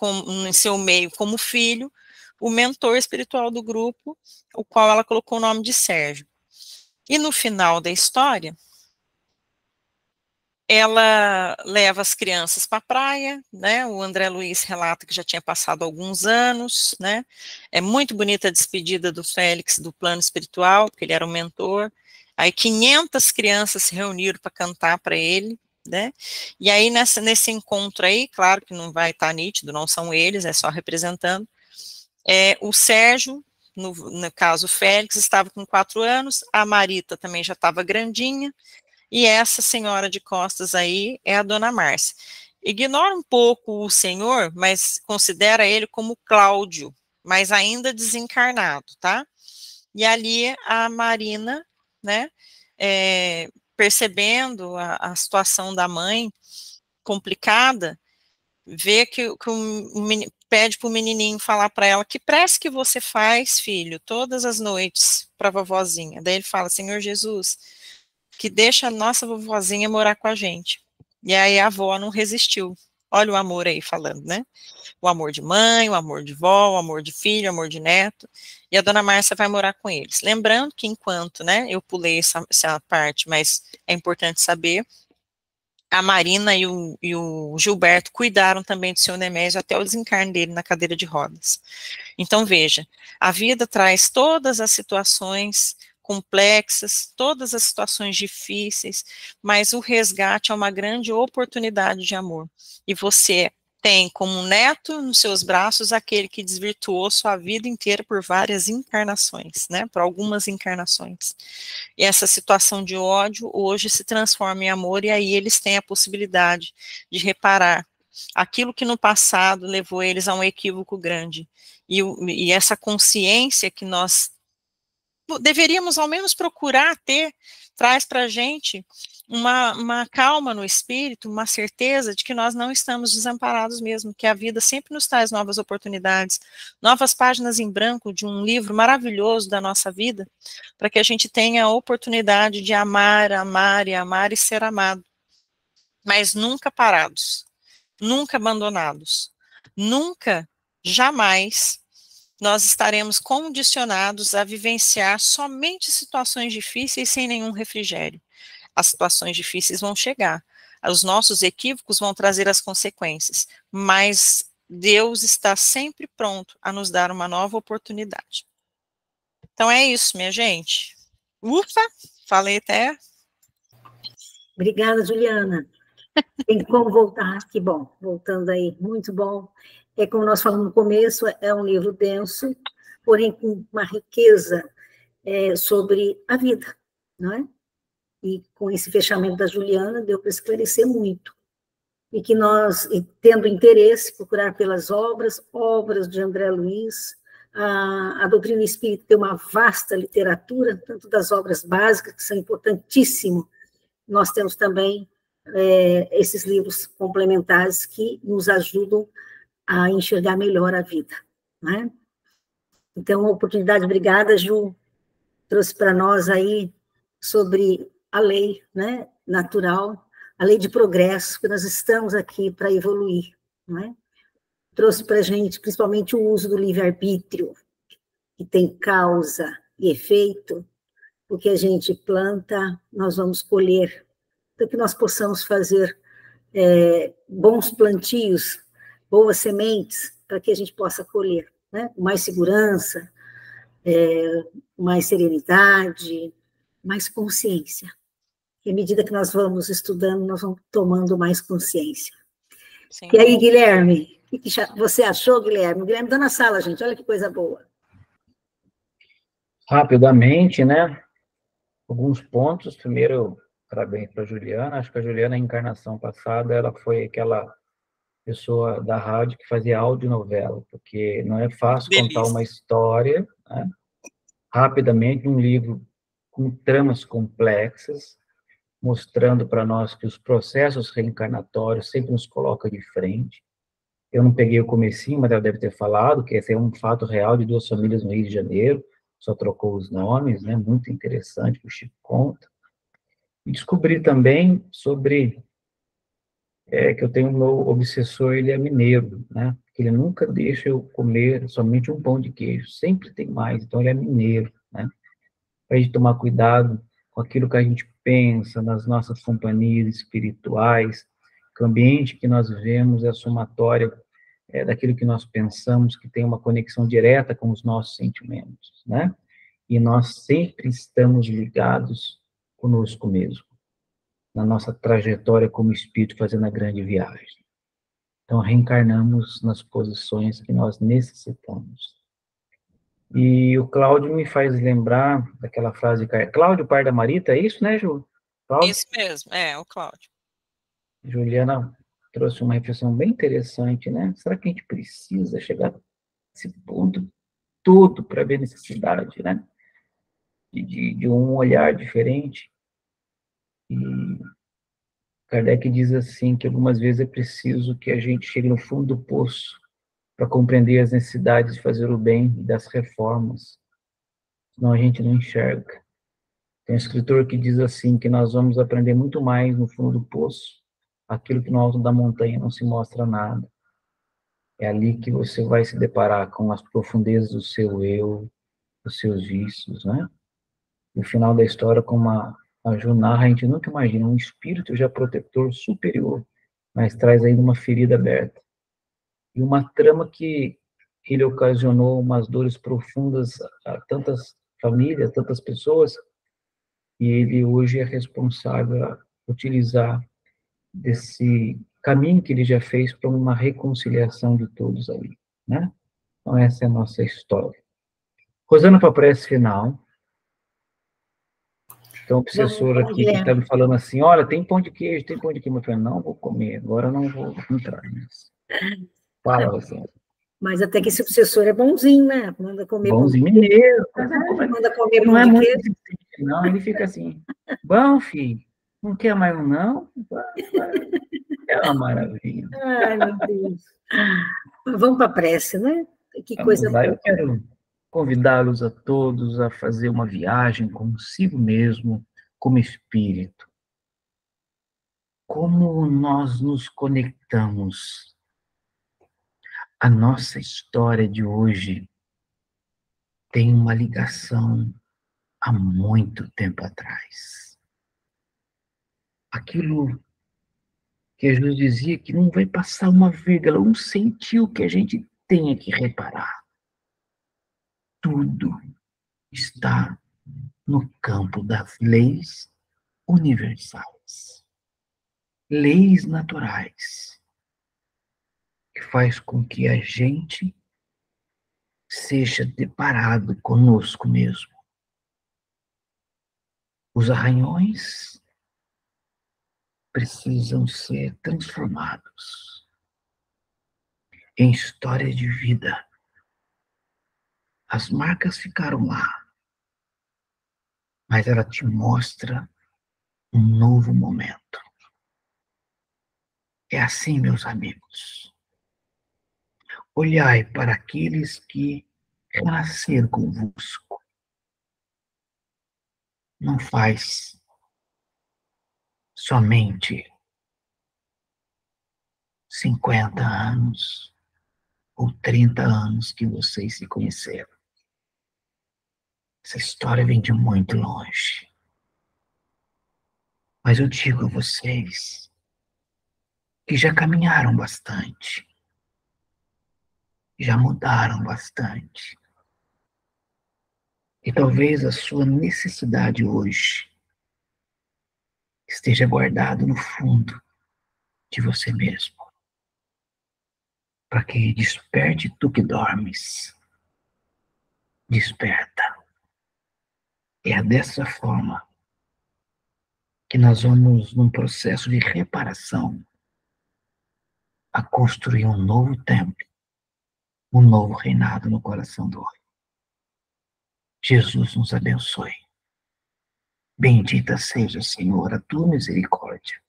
em seu meio como filho, o mentor espiritual do grupo, o qual ela colocou o nome de Sérgio. E no final da história, ela leva as crianças para a praia, né, o André Luiz relata que já tinha passado alguns anos, né, é muito bonita a despedida do Félix do plano espiritual, porque ele era o mentor, aí 500 crianças se reuniram para cantar para ele, né, e aí nesse encontro aí, claro que não vai estar nítido, não são eles, é só representando, o Sérgio, no caso o Félix, estava com 4 anos, a Marita também já estava grandinha, e essa senhora de costas aí é a dona Márcia. Ignora um pouco o senhor, mas considera ele como Cláudio, mas ainda desencarnado, tá? E ali a Marina, né, percebendo a situação da mãe complicada, vê que pede para o menininho falar para ela, que prece que você faz, filho, todas as noites para a vovozinha. Daí ele fala, Senhor Jesus, que deixa a nossa vovozinha morar com a gente. E aí a avó não resistiu. Olha o amor aí falando, né? O amor de mãe, o amor de vó, o amor de filho, o amor de neto. E a dona Márcia vai morar com eles. Lembrando que enquanto, né, eu pulei essa parte, mas é importante saber, a Marina e o Gilberto cuidaram também do seu Nemésio até o desencarne dele na cadeira de rodas. Então, veja, a vida traz todas as situações complexas, todas as situações difíceis, mas o resgate é uma grande oportunidade de amor. E você tem como neto nos seus braços aquele que desvirtuou sua vida inteira por várias encarnações, né, por algumas encarnações. E essa situação de ódio hoje se transforma em amor, e aí eles têm a possibilidade de reparar aquilo que no passado levou eles a um equívoco grande. E essa consciência que nós deveríamos ao menos procurar ter, traz para a gente uma calma no espírito, uma certeza de que nós não estamos desamparados mesmo, que a vida sempre nos traz novas oportunidades, novas páginas em branco de um livro maravilhoso da nossa vida, para que a gente tenha a oportunidade de amar, amar e amar e ser amado, mas nunca parados, nunca abandonados, nunca, jamais, nós estaremos condicionados a vivenciar somente situações difíceis sem nenhum refrigério. As situações difíceis vão chegar, os nossos equívocos vão trazer as consequências, mas Deus está sempre pronto a nos dar uma nova oportunidade. Então é isso, minha gente. Ufa, falei até. Obrigada, Juliana. Tem como voltar, que bom, voltando aí, muito bom. Como nós falamos no começo, é um livro denso, porém com uma riqueza sobre a vida, não é? E com esse fechamento da Juliana, deu para esclarecer muito. E que nós, tendo interesse, procurar pelas obras de André Luiz, a doutrina espírita tem uma vasta literatura, tanto das obras básicas, que são importantíssimas, nós temos também esses livros complementares que nos ajudam a enxergar melhor a vida, né? Então, uma oportunidade, obrigada, Ju, trouxe para nós aí sobre a lei, né, natural, a lei de progresso, que nós estamos aqui para evoluir, né? Trouxe para a gente, principalmente, o uso do livre-arbítrio, que tem causa e efeito, o que a gente planta, nós vamos colher, para que nós possamos fazer bons plantios, boas sementes, para que a gente possa colher, né? Com mais segurança, mais serenidade, mais consciência. E à medida que nós vamos estudando, nós vamos tomando mais consciência. Sim. E aí, Guilherme, o que você achou, Guilherme? O Guilherme está na sala, gente, olha que coisa boa. Rapidamente, né? Alguns pontos. Primeiro, parabéns para a Juliana. Acho que a Juliana, na encarnação passada, ela foi aquela pessoa da rádio que fazia audionovela, porque não é fácil contar uma história, né, rapidamente, um livro com tramas complexas, mostrando para nós que os processos reencarnatórios sempre nos colocam de frente. Eu não peguei o comecinho, mas ela deve ter falado que esse é um fato real de duas famílias no Rio de Janeiro, só trocou os nomes, né? Muito interessante que o Chico conta. E descobri também sobre que eu tenho o meu obsessor, ele é mineiro, né? Ele nunca deixa eu comer somente um pão de queijo, sempre tem mais, então ele é mineiro, né? Para a gente tomar cuidado com aquilo que a gente pensa, nas nossas companhias espirituais, que o ambiente que nós vivemos é somatório daquilo que nós pensamos, que tem uma conexão direta com os nossos sentimentos, né? E nós sempre estamos ligados conosco mesmo, na nossa trajetória como espírito fazendo a grande viagem. Então, reencarnamos nas posições que nós necessitamos. E o Cláudio me faz lembrar daquela frase de Cláudio, pai da Marita, é isso, né, Ju? Cláudio? Isso mesmo, o Cláudio. Juliana trouxe uma reflexão bem interessante, né? Será que a gente precisa chegar a esse ponto todo para ver necessidade, né? De um olhar diferente? E Kardec diz assim, que algumas vezes é preciso que a gente chegue no fundo do poço para compreender as necessidades de fazer o bem e das reformas, senão a gente não enxerga. Tem um escritor que diz assim, que nós vamos aprender muito mais no fundo do poço, aquilo que no alto da montanha não se mostra nada. É ali que você vai se deparar com as profundezas do seu eu, dos seus vícios, né? No final da história, como a Ju narra, a gente nunca imagina um espírito já protetor superior, mas traz ainda uma ferida aberta. E uma trama que ele ocasionou umas dores profundas a tantas famílias, tantas pessoas, e ele hoje é responsável a utilizar desse caminho que ele já fez para uma reconciliação de todos ali, né? Então essa é a nossa história. Rosana, para a prece final. Então, o obsessor aqui que está me falando assim, olha, tem pão de queijo, tem pão de queijo. Eu falei, não vou comer, agora não vou entrar nisso. Fala, Rosana. Mas até que esse obsessor é bonzinho, né? Manda comer bonzinho mineiro. Manda comer não é muito queijo. Não, ele fica assim, bom, filho, não quer mais um, não? É uma maravilha. Ai, meu Deus. Vamos para a prece, né? Que coisa boa. Eu quero convidá-los a todos a fazer uma viagem consigo mesmo, como espírito. Como nós nos conectamos. A nossa história de hoje tem uma ligação há muito tempo atrás. Aquilo que Jesus dizia que não vai passar uma vírgula, um centímetro que a gente tenha que reparar. Tudo está no campo das leis universais. Leis naturais, que faz com que a gente seja deparado conosco mesmo. Os arranhões precisam ser transformados em história de vida. As marcas ficaram lá, mas ela te mostra um novo momento. É assim, meus amigos. Olhai para aqueles que renasceram convosco. Não faz somente 50 anos ou 30 anos que vocês se conheceram. Essa história vem de muito longe. Mas eu digo a vocês que já caminharam bastante, já mudaram bastante. E talvez a sua necessidade hoje esteja guardada no fundo de você mesmo, para que desperte tu que dormes. Desperta. É dessa forma que nós vamos, num processo de reparação, a construir um novo templo, um novo reinado no coração do homem. Jesus nos abençoe. Bendita seja, Senhor, a tua misericórdia.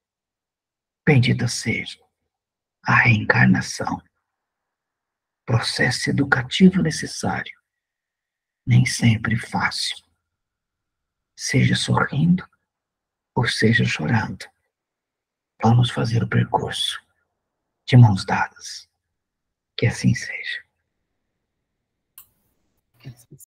Bendita seja a reencarnação, processo educativo necessário, nem sempre fácil. Seja sorrindo ou seja chorando, vamos fazer o percurso de mãos dadas. Que assim seja.